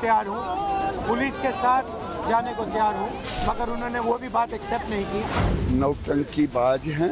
तैयार हूँ, पुलिस के साथ जाने को तैयार हूँ, मगर उन्होंने वो भी बात एक्सेप्ट नहीं की। नौटंकीबाज हैं,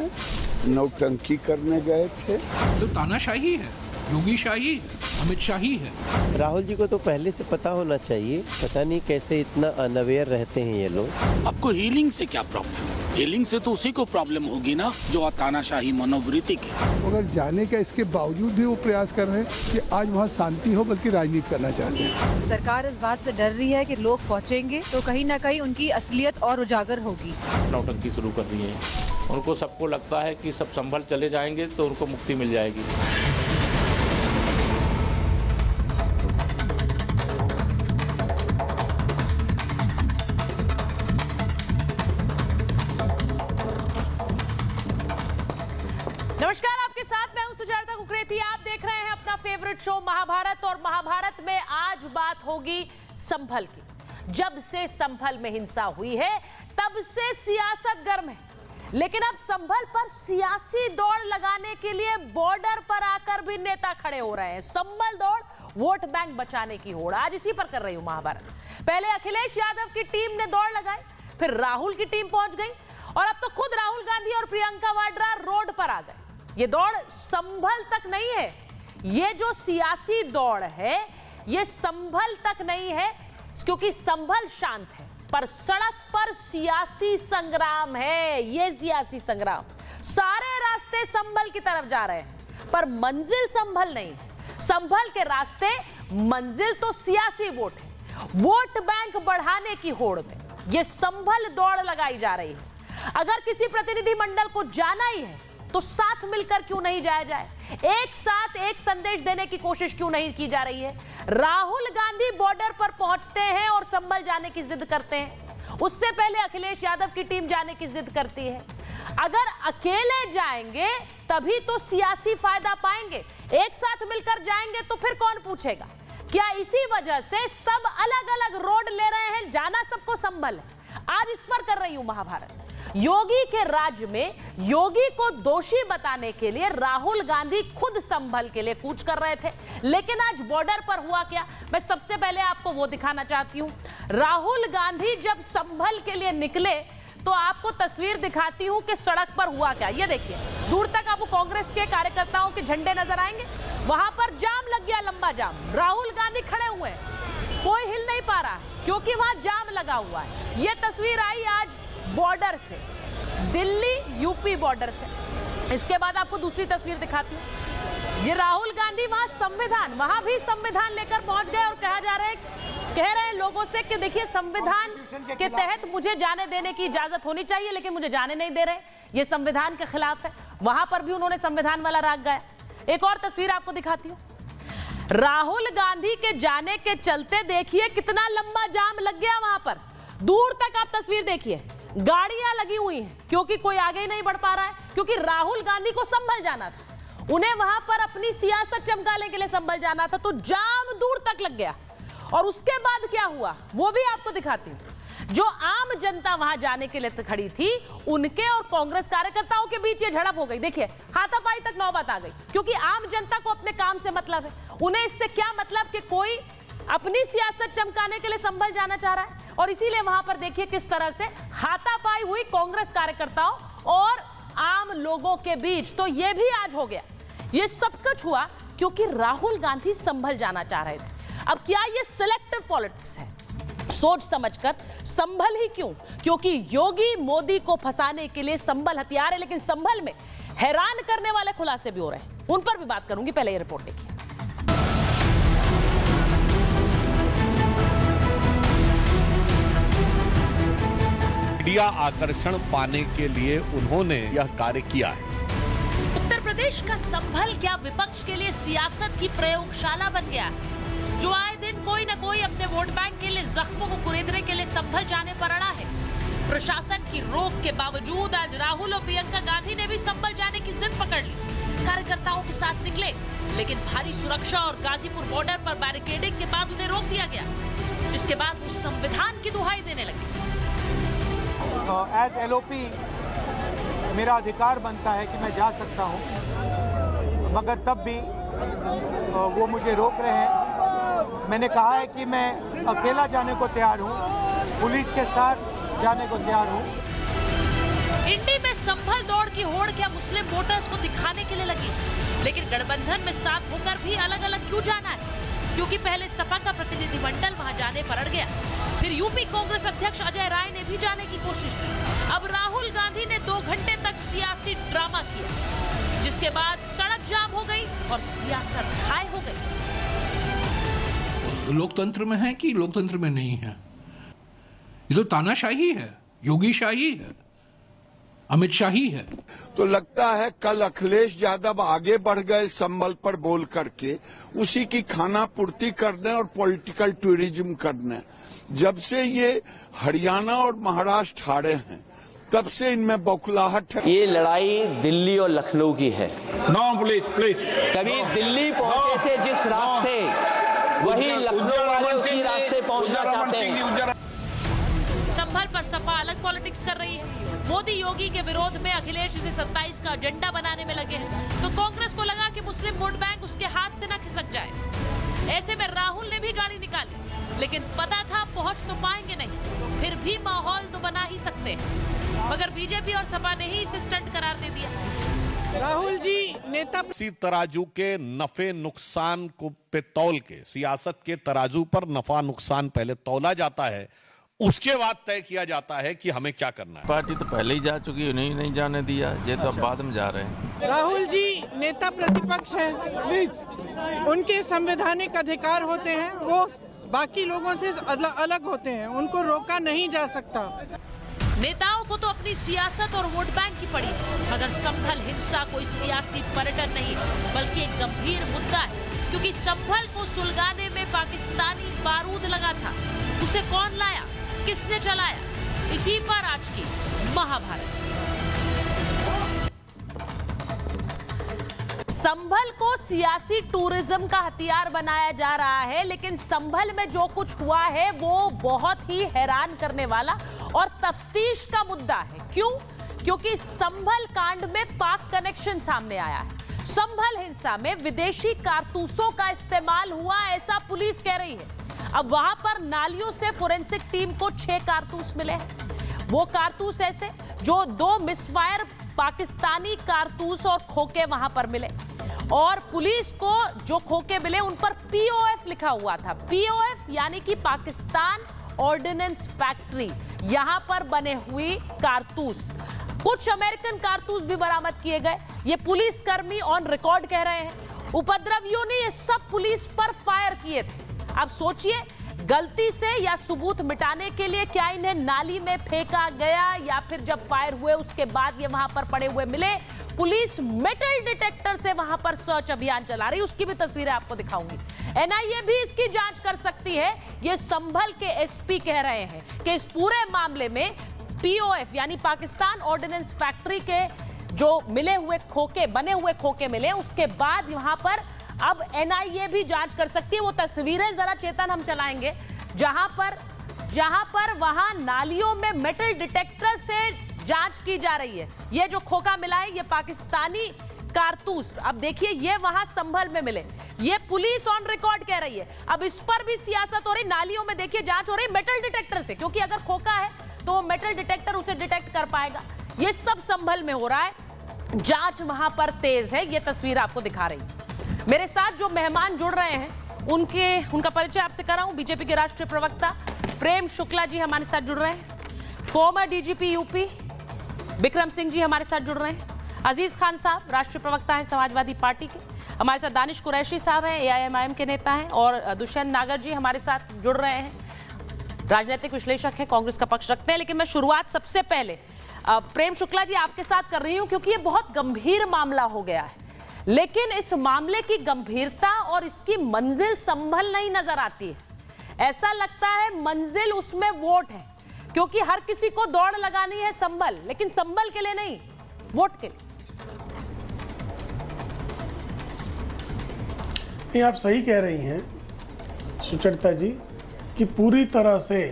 नौटंकी करने गए थे। तो तानाशाही है, योगी शाही, अमित शाही है। राहुल जी को तो पहले से पता होना चाहिए, पता नहीं कैसे इतना अनअवेयर रहते हैं ये लोग। आपको हीलिंग से क्या प्रॉब्लम? हीलिंग से तो उसी को प्रॉब्लम होगी ना जो तानाशाही मनोवृत्ति के। अगर जाने का इसके बावजूद भी वो प्रयास कर रहे हैं कि आज वहाँ शांति हो, बल्कि राजनीति करना चाहते हैं। सरकार इस बात से डर रही है कि लोग पहुँचेंगे तो कहीं न कहीं उनकी असलियत और उजागर होगी। नौटंकी शुरू कर दी है, उनको सबको लगता है कि सब संभल चले जाएंगे तो उनको मुक्ति मिल जाएगी। नमस्कार, आपके साथ मैं हूं सुजाता कुकरेती। आप देख रहे हैं अपना फेवरेट शो महाभारत, और महाभारत में आज बात होगी संभल की। जब से संभल में हिंसा हुई है तब से सियासत गर्म है, लेकिन अब संभल पर सियासी दौड़ लगाने के लिए बॉर्डर पर आकर भी नेता खड़े हो रहे हैं। संभल दौड़ वोट बैंक बचाने की होड़, आज इसी पर कर रही हूं महाभारत। पहले अखिलेश यादव की टीम ने दौड़ लगाई, फिर राहुल की टीम पहुंच गई, और अब तो खुद राहुल गांधी और प्रियंका वाड्रा रोड पर आ गए। ये दौड़ संभल तक नहीं है, ये जो सियासी दौड़ है ये संभल तक नहीं है, क्योंकि संभल शांत है, पर सड़क पर सियासी संग्राम है। ये सियासी संग्राम, सारे रास्ते संभल की तरफ जा रहे हैं, पर मंजिल संभल नहीं है। संभल के रास्ते, मंजिल तो सियासी वोट है। वोट बैंक बढ़ाने की होड़ में ये संभल दौड़ लगाई जा रही है। अगर किसी प्रतिनिधि मंडल को जाना ही है तो साथ मिलकर क्यों नहीं जाया जाए, एक साथ एक संदेश देने की कोशिश क्यों नहीं की जा रही है। राहुल गांधी बॉर्डर पर पहुंचते हैं और संभल जाने की जिद करते हैं, उससे पहले अखिलेश यादव की टीम जाने की जिद करती है। अगर अकेले जाएंगे तभी तो सियासी फायदा पाएंगे, एक साथ मिलकर जाएंगे तो फिर कौन पूछेगा। क्या इसी वजह से सब अलग अलग रोड ले रहे हैं, जाना सबको संभल है। आज इस पर कर रही हूं महाभारत। योगी के राज्य में योगी को दोषी बताने के लिए राहुल गांधी खुद संभल के लिए कूच कर रहे थे, लेकिन आज बॉर्डर पर हुआ क्या, मैं सबसे पहले आपको वो दिखाना चाहती हूं। राहुल गांधी जब संभल के लिए निकले तो आपको तस्वीर दिखाती हूं कि सड़क पर हुआ क्या। ये देखिए, दूर तक आपको कांग्रेस के कार्यकर्ताओं के झंडे नजर आएंगे, वहां पर जाम लग गया, लंबा जाम। राहुल गांधी खड़े हुए हैं, कोई हिल नहीं पा रहा है क्योंकि वहां जाम लगा हुआ है। ये तस्वीर आई आज बॉर्डर से, दिल्ली यूपी बॉर्डर से। इसके बाद आपको दूसरी तस्वीर दिखाती हूं। ये राहुल गांधी वहां संविधान, वहां भी संविधान लेकर पहुंच गए और कह रहे हैं लोगों से कि देखिए संविधान के तहत मुझे जाने देने की इजाजत होनी चाहिए, लेकिन मुझे जाने नहीं दे रहे, ये संविधान के खिलाफ है। वहां पर भी उन्होंने संविधान वाला राग गाया। एक और तस्वीर आपको दिखाती हूं। राहुल गांधी के जाने के चलते देखिए कितना लंबा जाम लग गया वहां पर। दूर तक आप तस्वीर देखिए, गाड़ियां लगी हुई हैं क्योंकि कोई आगे ही नहीं बढ़ पा रहा है, क्योंकि राहुल गांधी को संभल जाना था, उन्हें वहां पर अपनी सियासत चमकाने के लिए संभल जाना था, तो जाम दूर तक लग गया। और उसके बाद क्या हुआ वो भी आपको दिखाती हूं। जो आम जनता वहां जाने के लिए खड़ी थी, उनके और कांग्रेस कार्यकर्ताओं के बीच ये झड़प हो गई। देखिए, हाथापाई तक नौबत आ गई, क्योंकि आम जनता को अपने काम से मतलब है। उन्हें इससे क्या मतलब कि कोई अपनी सियासत चमकाने के लिए संभल जाना चाह रहा है, और इसीलिए वहां पर देखिए किस तरह से हाथापाई हुई कांग्रेस कार्यकर्ताओं और आम लोगों के बीच। तो यह भी आज हो गया। यह सब कुछ हुआ क्योंकि राहुल गांधी संभल जाना चाह रहे थे। अब क्या यह सिलेक्टिव पॉलिटिक्स है? सोच समझकर संभल ही क्यों? क्योंकि योगी मोदी को फंसाने के लिए संभल हथियार है, लेकिन संभल में हैरान करने वाले खुलासे भी हो रहे हैं, उन पर भी बात करूंगी। पहले ये रिपोर्ट देखिए। मीडिया आकर्षण पाने के लिए उन्होंने यह कार्य किया है। उत्तर प्रदेश का संभल क्या विपक्ष के लिए सियासत की प्रयोगशाला बन गया है, जो आए दिन कोई न कोई अपने वोट बैंक के लिए जख्मों को कुरेदने के लिए संभल जाने पर अड़ा है। प्रशासन की रोक के बावजूद आज राहुल और प्रियंका गांधी ने भी संभल जाने की जिद पकड़ ली। कार्यकर्ताओं के साथ निकले, लेकिन भारी सुरक्षा और गाजीपुर बॉर्डर पर बैरिकेडिंग के बाद उन्हें रोक दिया गया, जिसके बाद वो संविधान की दुहाई देने लगे। एज LOP मेरा अधिकार बनता है कि मैं जा सकता हूं, मगर तब भी वो मुझे रोक रहे हैं। मैंने कहा है कि मैं अकेला जाने को तैयार हूँ, पुलिस के साथ जाने को तैयार हूँ। इंडी में संभल दौड़ की होड़ क्या मुस्लिम वोटर्स को दिखाने के लिए लगी, लेकिन गठबंधन में साथ होकर भी अलग अलग क्यों जाना है? क्योंकि पहले सपा का प्रतिनिधिमंडल वहां जाने पर अड़ गया, फिर यूपी कांग्रेस अध्यक्ष अजय राय ने भी जाने की कोशिश की। अब राहुल गांधी ने 2 घंटे तक सियासी ड्रामा किया, जिसके बाद सड़क जाम हो गई और सियासत हाय हो गई। लोकतंत्र में है कि लोकतंत्र में नहीं है? ये तो तानाशाही है, योगी शाही है, अमित शाही है। तो लगता है कल अखिलेश यादव आगे बढ़ गए संभल पर बोल करके, उसी की खाना पूर्ति करने और पॉलिटिकल टूरिज्म करने। जब से ये हरियाणा और महाराष्ट्र हारे हैं, तब से इनमें बौखलाहट है। ये लड़ाई दिल्ली और लखनऊ की है। नो प्लीज कभी दिल्ली पहुंचे थे जिस रास्ते, वही लखनऊ वाले उसी रास्ते पहुंचना चाहते हैं। संभल पर सपा अलग पॉलिटिक्स कर रही है। मोदी योगी के विरोध में अखिलेश इसे 27 का एजेंडा बनाने में लगे हैं, तो कांग्रेस को लगा कि मुस्लिम वोट बैंक उसके हाथ से न खिसक जाए। ऐसे में राहुल ने भी गाड़ी निकाली, लेकिन पता था पहुंच तो पाएंगे नहीं, फिर भी माहौल तो बना ही सकते हैं। मगर बीजेपी और सपा ने ही इसे स्टंट करार दे दिया। राहुल जी नेता इसी तराजू के नफे नुकसान को पे तौल के, सियासत के तराजू पर नफा नुकसान पहले तौला जाता है, उसके बाद तय किया जाता है कि हमें क्या करना है। पार्टी तो पहले ही जा चुकी है, उन्हें नहीं जाने दिया, ये तो अब बाद में जा रहे हैं। राहुल जी नेता प्रतिपक्ष हैं, उनके संवैधानिक अधिकार होते हैं, वो बाकी लोगों से अलग होते हैं, उनको रोका नहीं जा सकता। नेताओं को तो अपनी सियासत और वोट बैंक की पड़ी, मगर संभल हिंसा कोई सियासी पर्यटन नहीं, बल्कि एक गंभीर मुद्दा है, क्योंकि संभल को सुलगाने में पाकिस्तानी बारूद लगा था। उसे कौन लाया, किसने चलाया, इसी पर आज की महाभारत। संभल को सियासी टूरिज्म का हथियार बनाया जा रहा है, लेकिन संभल में जो कुछ हुआ है वो बहुत ही हैरान करने वाला और तफ्तीश का मुद्दा है। क्यों? क्योंकि संभल कांड में पाक कनेक्शन सामने आया है। संभल हिंसा में विदेशी कारतूसों का इस्तेमाल हुआ, ऐसा पुलिस कह रही है। अब वहां पर नालियों से फोरेंसिक टीम को 6 कारतूस मिले हैं। वो कारतूस ऐसे जो 2 मिसफायर पाकिस्तानी कारतूस और खोके वहां पर मिले, और पुलिस को जो खोके मिले उन पर POF लिखा हुआ था। POF यानी कि पाकिस्तान ऑर्डिनेंस फैक्ट्री, यहां पर बने हुई कारतूस। कुछ अमेरिकन कारतूस भी बरामद किए गए। ये पुलिसकर्मी ऑन रिकॉर्ड कह रहे हैं उपद्रवियों ने ये सब पुलिस पर फायर किए थे। अब सोचिए, गलती से या सबूत मिटाने के लिए क्या इन्हें नाली में फेंका गया, या फिर जब फायर हुए उसके बाद ये वहां पर पड़े हुए मिले। पुलिस मेटल डिटेक्टर से वहां पर सर्च अभियान चला रही, उसकी भी तस्वीरें आपको दिखाऊंगी। NIA भी इसकी जांच कर सकती है। ये संभल के SP कह रहे हैं कि इस पूरे मामले में POF यानी पाकिस्तान ऑर्डिनेंस फैक्ट्री के जो मिले हुए खोके, बने हुए खोके मिले, उसके बाद वहां पर अब NIA भी जांच कर सकती है। वो तस्वीरें जरा चेतन हम चलाएंगे, जहां पर वहां नालियों में मेटल डिटेक्टर से जांच की जा रही है। ये जो खोका मिला है ये पाकिस्तानी कारतूस, अब देखिए ये वहां संभल में मिले, ये पुलिस ऑन रिकॉर्ड कह रही है। अब इस पर भी सियासत हो रही, नालियों में देखिए जांच हो रही मेटल डिटेक्टर से, क्योंकि अगर खोका है तो मेटल डिटेक्टर उसे डिटेक्ट कर पाएगा। ये सब संभल में हो रहा है, जांच वहां पर तेज है। ये तस्वीर आपको दिखा रही है। मेरे साथ जो मेहमान जुड़ रहे हैं उनका परिचय आपसे कर रहा हूं। बीजेपी के राष्ट्रीय प्रवक्ता प्रेम शुक्ला जी हमारे साथ जुड़ रहे हैं। Former DGP UP Vikram Singh ji हमारे साथ जुड़ रहे हैं। अजीज खान साहब राष्ट्रीय प्रवक्ता हैं समाजवादी पार्टी के। हमारे साथ दानिश कुरैशी साहब हैं, AIMIM के नेता हैं। और दुष्यंत नागर जी हमारे साथ जुड़ रहे हैं, राजनीतिक विश्लेषक हैं, कांग्रेस का पक्ष रखते हैं। लेकिन मैं शुरुआत सबसे पहले प्रेम शुक्ला जी आपके साथ कर रही हूं, क्योंकि ये बहुत गंभीर मामला हो गया है। लेकिन इस मामले की गंभीरता और इसकी मंजिल संभल नहीं नजर आती है। ऐसा लगता है मंजिल उसमें वोट है, क्योंकि हर किसी को दौड़ लगानी है संभल, लेकिन संभल के लिए नहीं, वोट के लिए। ये आप सही कह रही हैं सुचरिता जी कि पूरी तरह से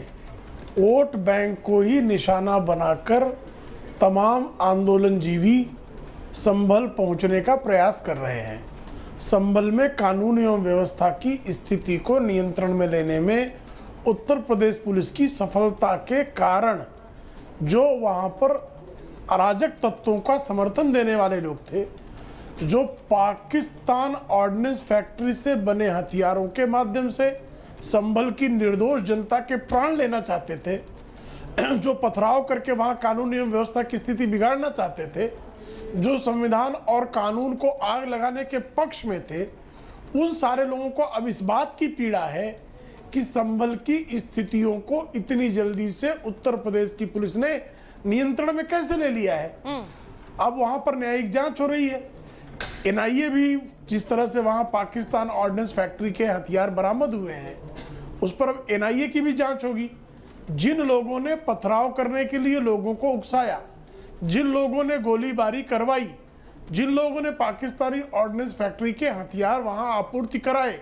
वोट बैंक को ही निशाना बनाकर तमाम आंदोलनजीवी संभल पहुंचने का प्रयास कर रहे हैं। संभल में कानून एवं व्यवस्था की स्थिति को नियंत्रण में लेने में उत्तर प्रदेश पुलिस की सफलता के कारण जो वहाँ पर अराजक तत्वों का समर्थन देने वाले लोग थे, जो पाकिस्तान ऑर्डिनेंस फैक्ट्री से बने हथियारों के माध्यम से संभल की निर्दोष जनता के प्राण लेना चाहते थे, जो पथराव करके वहाँ कानून एवं व्यवस्था की स्थिति बिगाड़ना चाहते थे, जो संविधान और कानून को आग लगाने के पक्ष में थे, उन सारे लोगों को अब इस बात की पीड़ा है कि संभल की स्थितियों को इतनी जल्दी से उत्तर प्रदेश की पुलिस ने नियंत्रण में कैसे ले लिया है। अब वहां पर न्यायिक जांच हो रही है। एनआईए भी जिस तरह से वहां पाकिस्तान ऑर्डिनेंस फैक्ट्री के हथियार बरामद हुए हैं, उस पर अब एनआईए की भी जांच होगी। जिन लोगों ने पथराव करने के लिए लोगों को उकसाया, जिन लोगों ने गोलीबारी करवाई, जिन लोगों ने पाकिस्तानी ऑर्डिनेंस फैक्ट्री के हथियार वहां आपूर्ति कराए,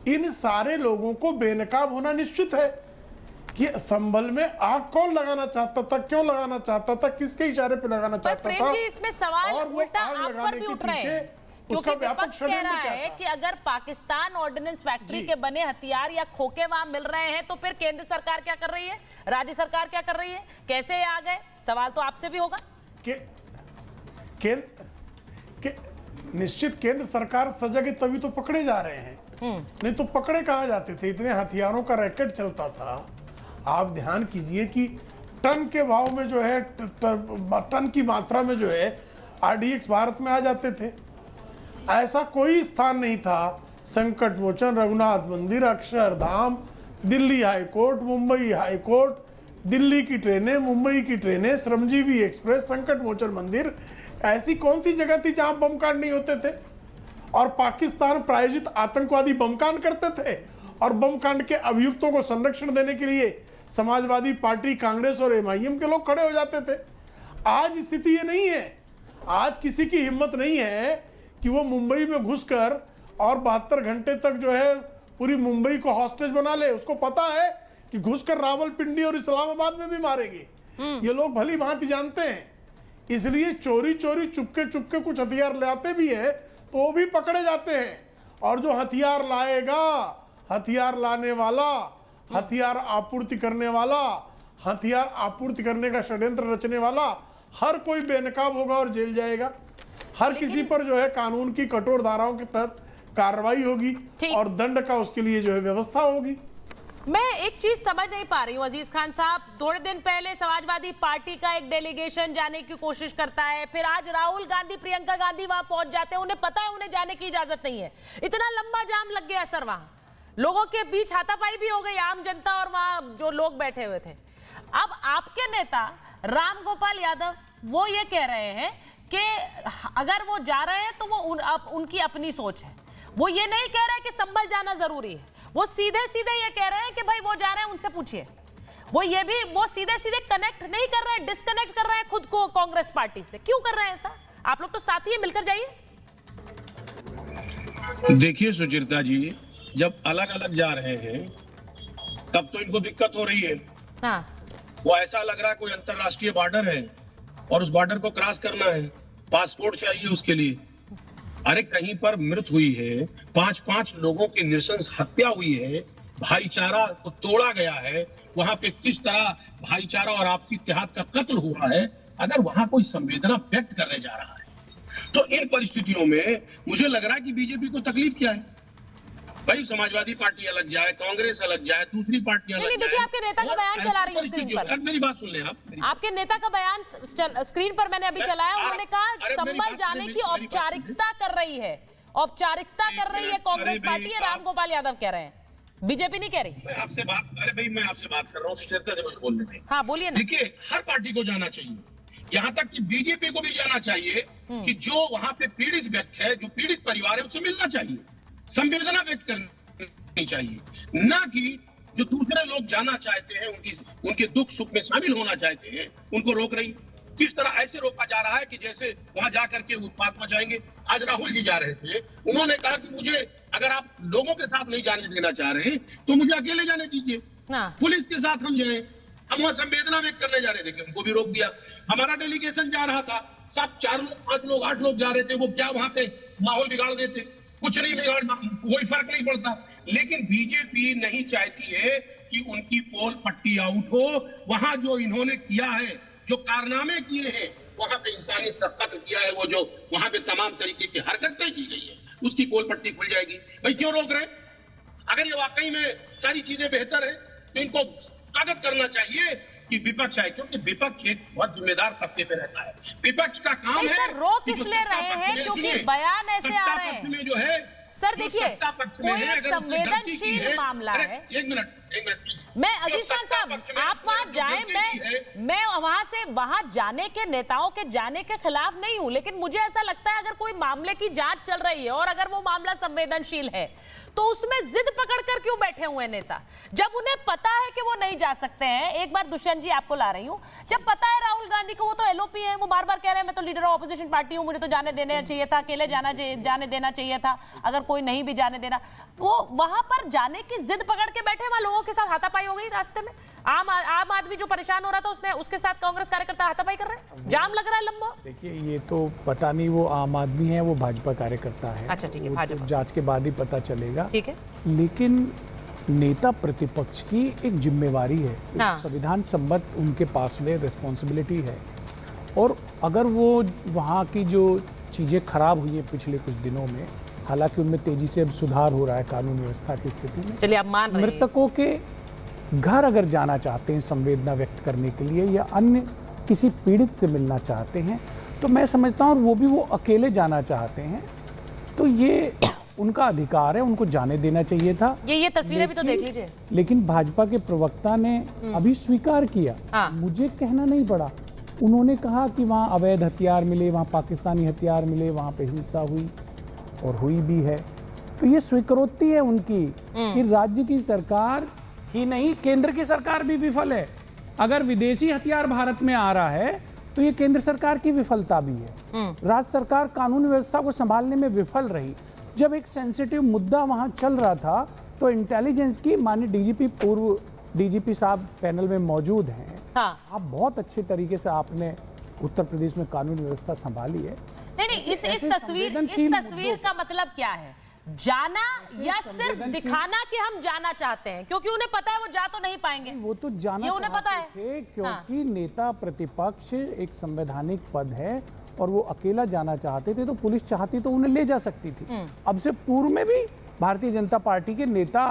इन सारे लोगों को बेनकाब होना निश्चित है कि संभल में आग कौन लगाना चाहता था, क्यों लगाना चाहता था, किसके इशारे पे लगाना चाहता था। जी, इसमें सवाल उल्टा आप पर भी उठ रहे हैं, क्योंकि विपक्ष कह रहा है कि अगर पाकिस्तान ऑर्डिनेंस फैक्ट्री के बने हथियार या खोखे वहां मिल रहे हैं तो फिर केंद्र सरकार क्या कर रही है, राज्य सरकार क्या कर रही है, कैसे आ गए? सवाल तो आपसे भी होगा। निश्चित केंद्र सरकार सजग तभी तो पकड़े जा रहे हैं, नहीं तो पकड़े कहाँ जाते थे। इतने हथियारों का रैकेट चलता था। आप ध्यान कीजिए कि टन के भाव में जो है, टन की मात्रा में जो है आरडीएक्स भारत में आ जाते थे। ऐसा कोई स्थान नहीं था, संकट मोचन, रघुनाथ मंदिर, Akshardham, Delhi high court, Mumbai high court, Delhi की ट्रेनें, मुंबई की ट्रेनें, श्रमजीवी एक्सप्रेस, संकट मोचन मंदिर, ऐसी कौन सी जगह थी जहां बम कांड नहीं होते थे। और पाकिस्तान प्रायोजित आतंकवादी बम कांड करते थे, और बम कांड के अभियुक्तों को संरक्षण देने के लिए समाजवादी पार्टी, कांग्रेस और एमआईएम के लोग खड़े हो जाते थे। आज स्थिति ये नहीं है। आज किसी की हिम्मत नहीं है कि वो मुंबई में घुसकर और 72 घंटे तक जो है पूरी मुंबई को हॉस्टेज बना ले। उसको पता है कि घुसकर रावलपिंडी और इस्लामाबाद में भी मारेंगे। ये लोग भली भांति जानते हैं, इसलिए चोरी चोरी चुपके चुपके कुछ हथियार लाते भी है तो वो भी पकड़े जाते हैं। और जो हथियार लाएगा, हथियार लाने वाला, हथियार आपूर्ति करने वाला, हथियार आपूर्ति करने का षड्यंत्र रचने वाला, हर कोई बेनकाब होगा और जेल जाएगा। हर किसी पर जो है कानून की कठोर धाराओं के तहत कार्रवाई होगी और दंड का उसके लिए जो है व्यवस्था होगी। मैं एक चीज समझ नहीं पा रही हूँ अजीज खान साहब, थोड़े दिन पहले समाजवादी पार्टी का एक डेलीगेशन जाने की कोशिश करता है, फिर आज राहुल गांधी, प्रियंका गांधी वहां पहुंच जाते हैं, उन्हें पता है उन्हें जाने की इजाजत नहीं है। इतना लंबा जाम लग गया सर, वहां लोगों के बीच हाथापाई भी हो गई, आम जनता और वहां जो लोग बैठे हुए थे। अब आपके नेता राम गोपाल यादव वो ये कह रहे हैं कि अगर वो जा रहे हैं तो वो उनकी अपनी सोच है। वो ये नहीं कह रहे कि संभल जाना जरूरी है, वो सीधे सीधे ये कह रहे हैं कि भाई वो जा रहे हैं, उनसे पूछिए। वो सीधे सीधे कनेक्ट नहीं कर रहे हैं, डिस्कनेक्ट कर रहे हैं खुद को कांग्रेस पार्टी से। क्यों कर रहे हैं ऐसा? आप लोग तो साथी हैं, मिलकर जाइए। देखिए सुचरिता जी, जब अलग अलग जा रहे हैं तब तो इनको दिक्कत हो रही है। हाँ। वो ऐसा लग रहा है कोई अंतरराष्ट्रीय बॉर्डर है और उस बॉर्डर को क्रॉस करना है, पासपोर्ट चाहिए उसके लिए। अरे कहीं पर मृत्यु हुई है, 5-5 लोगों की नृशंस हत्या हुई है, भाईचारा को तोड़ा गया है, वहां पे किस तरह भाईचारा और आपसी इत्तेहाद का कत्ल हुआ है, अगर वहां कोई संवेदना व्यक्त करने जा रहा है तो इन परिस्थितियों में मुझे लग रहा है कि बीजेपी को तकलीफ क्या है। भाई समाजवादी पार्टी अलग जाए, कांग्रेस अलग जाए, दूसरी पार्टियां अलग जाए। देखिए आपके नेता का बयान चला रही है स्क्रीन पर। मेरी बात सुन ले आप। आपके नेता का बयान स्क्रीन पर मैंने अभी चलाया। उन्होंने कहा संभल जाने की औपचारिकता कर रही है, औपचारिकता कर रही है कांग्रेस पार्टी, राम गोपाल यादव कह रहे हैं, बीजेपी नहीं कह रही। मैं आपसे बात कर रहा हूँ सुचरिता जी, मुझे बोलने दें। हाँ बोलिए ना। देखिए हर पार्टी को जाना चाहिए, यहाँ तक कि बीजेपी को भी जाना चाहिए कि जो वहां पे पीड़ित व्यक्ति है, जो पीड़ित परिवार है, उससे मिलना चाहिए, संवेदना व्यक्त करनी चाहिए, ना कि जो दूसरे लोग जाना चाहते हैं, उनके दुख सुख में शामिल होना चाहते हैं, उनको रोक रही। किस तरह ऐसे रोका जा रहा है कि जैसे वहां जाकर के उत्पात मचाएंगे। आज राहुल जी जा रहे थे, उन्होंने कहा कि मुझे अगर आप लोगों के साथ नहीं जाने देना चाह रहे तो मुझे अकेले जाने दीजिए, पुलिस के साथ हम जाएं। हम वहां संवेदना व्यक्त करने जा रहे थे, उनको भी रोक दिया। हमारा डेलीगेशन जा रहा था, सब 4 लोग 5 लोग 8 लोग जा रहे थे, वो क्या वहां पे माहौल बिगाड़ देते। कुछ नहीं बिगाड़, कोई फर्क नहीं पड़ता। लेकिन बीजेपी नहीं चाहती है कि उनकी पोल पट्टी आउट हो। वहां जो इन्होंने किया है, जो कारनामे किए हैं, वहां पे इंसानियत का कत्ल किया है, वो जो वहां पे तमाम तरीके की हरकतें की गई है, उसकी पोल पट्टी खुल जाएगी। भाई क्यों रोक रहे? अगर ये वाकई में सारी चीजें बेहतर है तो इनको स्वागत करना चाहिए कि विपक्ष है, क्योंकि विपक्ष एक बहुत जिम्मेदार तबके पे रहता है। विपक्ष का काम है। सर रोक इसलिए रहे हैं क्योंकि बयान ऐसे आ रहे हैं में जो है। सर देखिए, कोई एक संवेदनशील मामला है। एक मिनट प्लीज। मैं अजीज खान साहब, आप वहां जाएं, मैं वहां से वहां जाने के नेताओं के जाने के खिलाफ नहीं हूं, लेकिन मुझे ऐसा लगता है अगर कोई मामले की जांच चल रही है और अगर वो मामला संवेदनशील है तो उसमें जिद पकड़ कर क्यों बैठे हुए नेता, जब उन्हें पता है कि वो नहीं जा सकते हैं। एक बार दुष्यंत जी आपको ला रही हूं, जब पता है राहुल गांधी को, वो तो एलओपी है, वो बार बार कह रहे हैं मैं तो लीडर ऑफ ऑपोजिशन पार्टी हूं, मुझे तो जाने देना चाहिए था, अकेले जाने देना चाहिए था, अगर कोई नहीं भी जाने देना। वो वहां पर जाने की जिद पकड़ के बैठे, वहां लोगों के साथ हाथापाई हो गई रास्ते में। आम आदमी जो परेशान हो रहा था उसके साथ कांग्रेस कार्यकर्ता हाथापाई कर रहे हैं, जाम लग रहा है लंबा। देखिए ये तो पता नहीं वो आम आदमी है वो भाजपा कार्यकर्ता है। अच्छा ठीक है, भाजपा जांच के बाद ही पता चलेगा। ठीक है, लेकिन नेता प्रतिपक्ष की एक जिम्मेवारी है, हाँ। संविधान सम्मत उनके पास में रिस्पॉन्सिबिलिटी है, और अगर वो वहाँ की जो चीज़ें खराब हुई हैं पिछले कुछ दिनों में, हालांकि उनमें तेजी से अब सुधार हो रहा है कानून व्यवस्था की स्थिति में, चलिए आप मान रहे हैं। मृतकों के घर अगर जाना चाहते हैं संवेदना व्यक्त करने के लिए या अन्य किसी पीड़ित से मिलना चाहते हैं, तो मैं समझता हूँ, और वो भी वो अकेले जाना चाहते हैं, तो ये उनका अधिकार है, उनको जाने देना चाहिए था। ये तस्वीरें भी तो देख लीजिए। लेकिन भाजपा के प्रवक्ता ने अभी स्वीकार किया, मुझे कहना नहीं पड़ा, उन्होंने कहा कि वहाँ अवैध हथियार मिले, वहाँ पाकिस्तानी हथियार मिले, वहाँ पे हिंसा हुई और हुई भी है। तो ये स्वीकारोक्ति है उनकी कि राज्य की सरकार ही नहीं, केंद्र की सरकार भी विफल है। अगर विदेशी हथियार भारत में आ रहा है तो ये केंद्र सरकार की विफलता भी है। राज्य सरकार कानून व्यवस्था को संभालने में विफल रही। जब एक सेंसिटिव मुद्दा वहां चल रहा था तो इंटेलिजेंस की माननीय डीजीपी, पूर्व डीजीपी साहब पैनल में मौजूद हैं। हाँ। आप बहुत अच्छे तरीके से आपने उत्तर प्रदेश में कानून व्यवस्था संभाली है। नहीं, इस तस्वीर का मतलब क्या है? जाना या सिर्फ दिखाना कि हम जाना चाहते हैं, क्योंकि उन्हें पता है वो जा तो नहीं पाएंगे। वो तो जाना ये उन्हें पता है थे, क्योंकि नेता प्रतिपक्ष एक संवैधानिक पद है और वो अकेला जाना चाहते थे, तो पुलिस चाहती तो उन्हें ले जा सकती थी। अब से पूर्व में भी भारतीय जनता पार्टी के नेता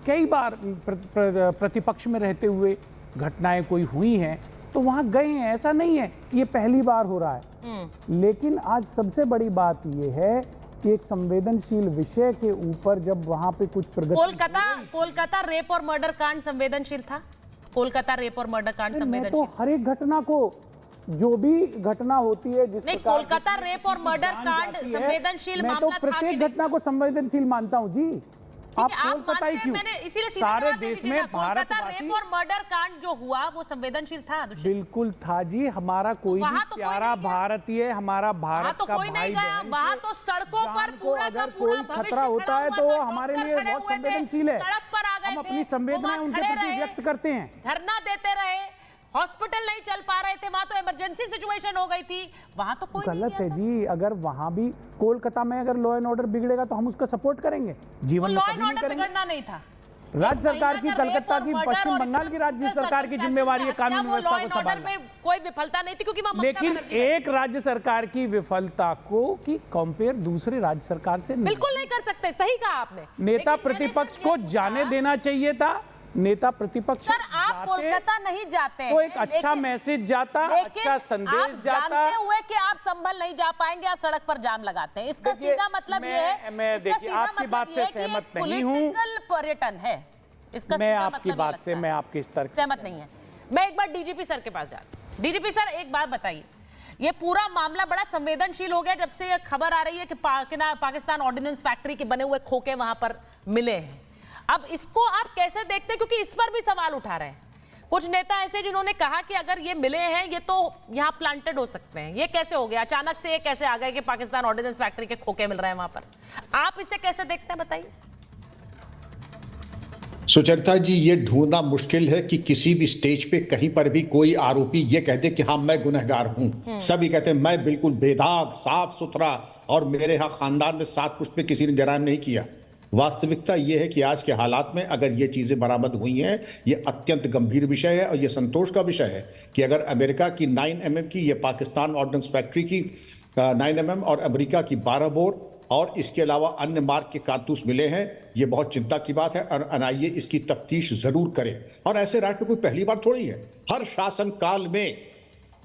कई बार प्रतिपक्ष में रहते हुए घटनाएं कोई हुई हैं तो वहां गए हैं, ऐसा नहीं है कि ये पहली बार हो रहा है। लेकिन आज सबसे बड़ी बात ये है कि एक संवेदनशील विषय के ऊपर जब वहां पे कुछ प्रगति, कोलकाता रेप और मर्डर कांड संवेदनशील था। कोलकाता रेप और मर्डर कांड संवेदनशील, तो हर एक घटना को, जो भी घटना होती है जिस नहीं, कोलकाता रेप और मर्डर कांड संवेदनशील मामला था। प्रत्येक घटना को संवेदनशील मानता हूँ जी। आप मानते हैं, मैंने इसीलिए सारे देश में कोलकाता रेप और मर्डर कांड जो हुआ वो संवेदनशील था। बिल्कुल था जी। हमारा कोई भी प्यारा भारतीय, हमारा भारत का भाई बहन, वहाँ तो सड़कों पर पूरा का पूरा खतरा होता है तो वो हमारे लिए बहुत संवेदनशील है। सड़क पर आ गए, हम अपनी संवेदनाएं उनके प्रति व्यक्त करते हैं। धरना देते रहे, हॉस्पिटल नहीं चल पा रहे थे, वहां तो इमरजेंसी सिचुएशन हो गई थी, वहां तो कोई गलत है जी। अगर वहां भी कोलकाता में अगर लॉ एंड ऑर्डर बिगड़ेगा तो हम उसका सपोर्ट करेंगे। जीवन में लॉ एंड ऑर्डर बिगड़ना नहीं था। राज्य सरकार की, कलकत्ता की, पश्चिम बंगाल की राज्य सरकार की जिम्मेवारी है कानून व्यवस्था को संभालना। कोई विफलता नहीं थी क्योंकि लेकिन एक राज्य सरकार की विफलता को की कंपेयर दूसरे राज्य सरकार से बिल्कुल नहीं कर सकते। सही कहा आपने। नेता प्रतिपक्ष को जाने देना चाहिए था। नेता प्रतिपक्ष सर, आप कोलकाता नहीं जाते तो एक अच्छा मैसेज जाता, अच्छा संदेश जाता। जानते हुए कि आप संभल नहीं जा पाएंगे, आप सड़क पर जाम लगाते हैं। इसका सीधा मतलब ये है, मैं देखिए आपकी बात से सहमत नहीं हूँ। पर्यटन है इसका, मैं आपकी बात से, मैं आपके स्तर से सहमत नहीं है। मैं एक बार डीजीपी सर के पास जाती। डीजीपी सर, एक बात बताइए, ये पूरा मामला बड़ा संवेदनशील हो गया जब से ये खबर आ रही है कि पाकिस्तान ऑर्डिनेंस फैक्ट्री के बने हुए खोखे वहां पर मिले हैं। अब इसको आप कैसे देखते हैं, क्योंकि इस पर भी सवाल उठा रहे हैं कुछ नेता ऐसे जिन्होंने कहा कि अगर ये मिले हैं ये तो यहाँ प्लांटेड हो सकते हैं। ये कैसे हो गया अचानक से, ये कैसे आ गए कि पाकिस्तान ऑर्डिनेंस फैक्ट्री के खोखे मिल रहे हैं वहां पर? आप इसे कैसे देखते हैं बताइए। सुचरिता जी, ये ढूंढना मुश्किल है कि किसी भी स्टेज पे कहीं पर भी कोई आरोपी ये कह दे कि हाँ मैं गुनहगार हूं। सभी कहते हैं मैं बिल्कुल बेदाग साफ सुथरा और मेरे यहाँ खानदान में 7 पुश्त में किसी ने जराइम नहीं किया। वास्तविकता ये है कि आज के हालात में अगर ये चीज़ें बरामद हुई हैं, ये अत्यंत गंभीर विषय है और ये संतोष का विषय है कि अगर अमेरिका की 9mm की, ये पाकिस्तान ऑर्डिनेंस फैक्ट्री की 9mm और अमेरिका की 12 बोर और इसके अलावा अन्य मार्क के कारतूस मिले हैं, ये बहुत चिंता की बात है और एनआईए इसकी तफ्तीश ज़रूर करे। और ऐसे राज्य में कोई पहली बार थोड़ी है, हर शासन काल में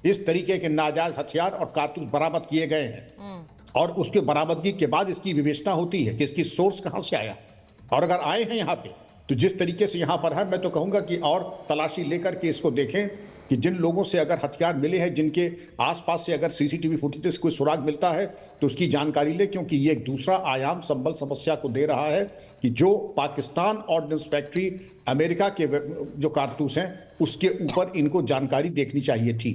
इस तरीके के नाजायज हथियार और कारतूस बरामद किए गए हैं और उसके बरामदगी के बाद इसकी विवेचना होती है कि इसकी सोर्स कहाँ से आया। और अगर आए हैं यहाँ पे तो जिस तरीके से यहाँ पर है, मैं तो कहूँगा कि और तलाशी लेकर के इसको देखें कि जिन लोगों से अगर हथियार मिले हैं, जिनके आसपास से अगर सीसीटीवी फुटेज से कोई सुराग मिलता है तो उसकी जानकारी ले, क्योंकि ये एक दूसरा आयाम संबल समस्या को दे रहा है कि जो पाकिस्तान ऑर्डिनेंस फैक्ट्री अमेरिका के जो कारतूस हैं उसके ऊपर इनको जानकारी देखनी चाहिए थी।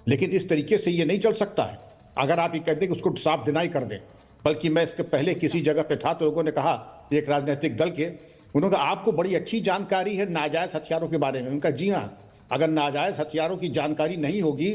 लेकिन इस तरीके से ये नहीं चल सकता है। अगर आप ये कहते हैं कि उसको साफ डिनाई कर दें, बल्कि मैं इसके पहले किसी जगह पे था तो लोगों ने कहा, एक राजनीतिक दल के, उन्होंने कहा आपको बड़ी अच्छी जानकारी है नाजायज हथियारों के बारे में। उनका जी हाँ, अगर नाजायज हथियारों की जानकारी नहीं होगी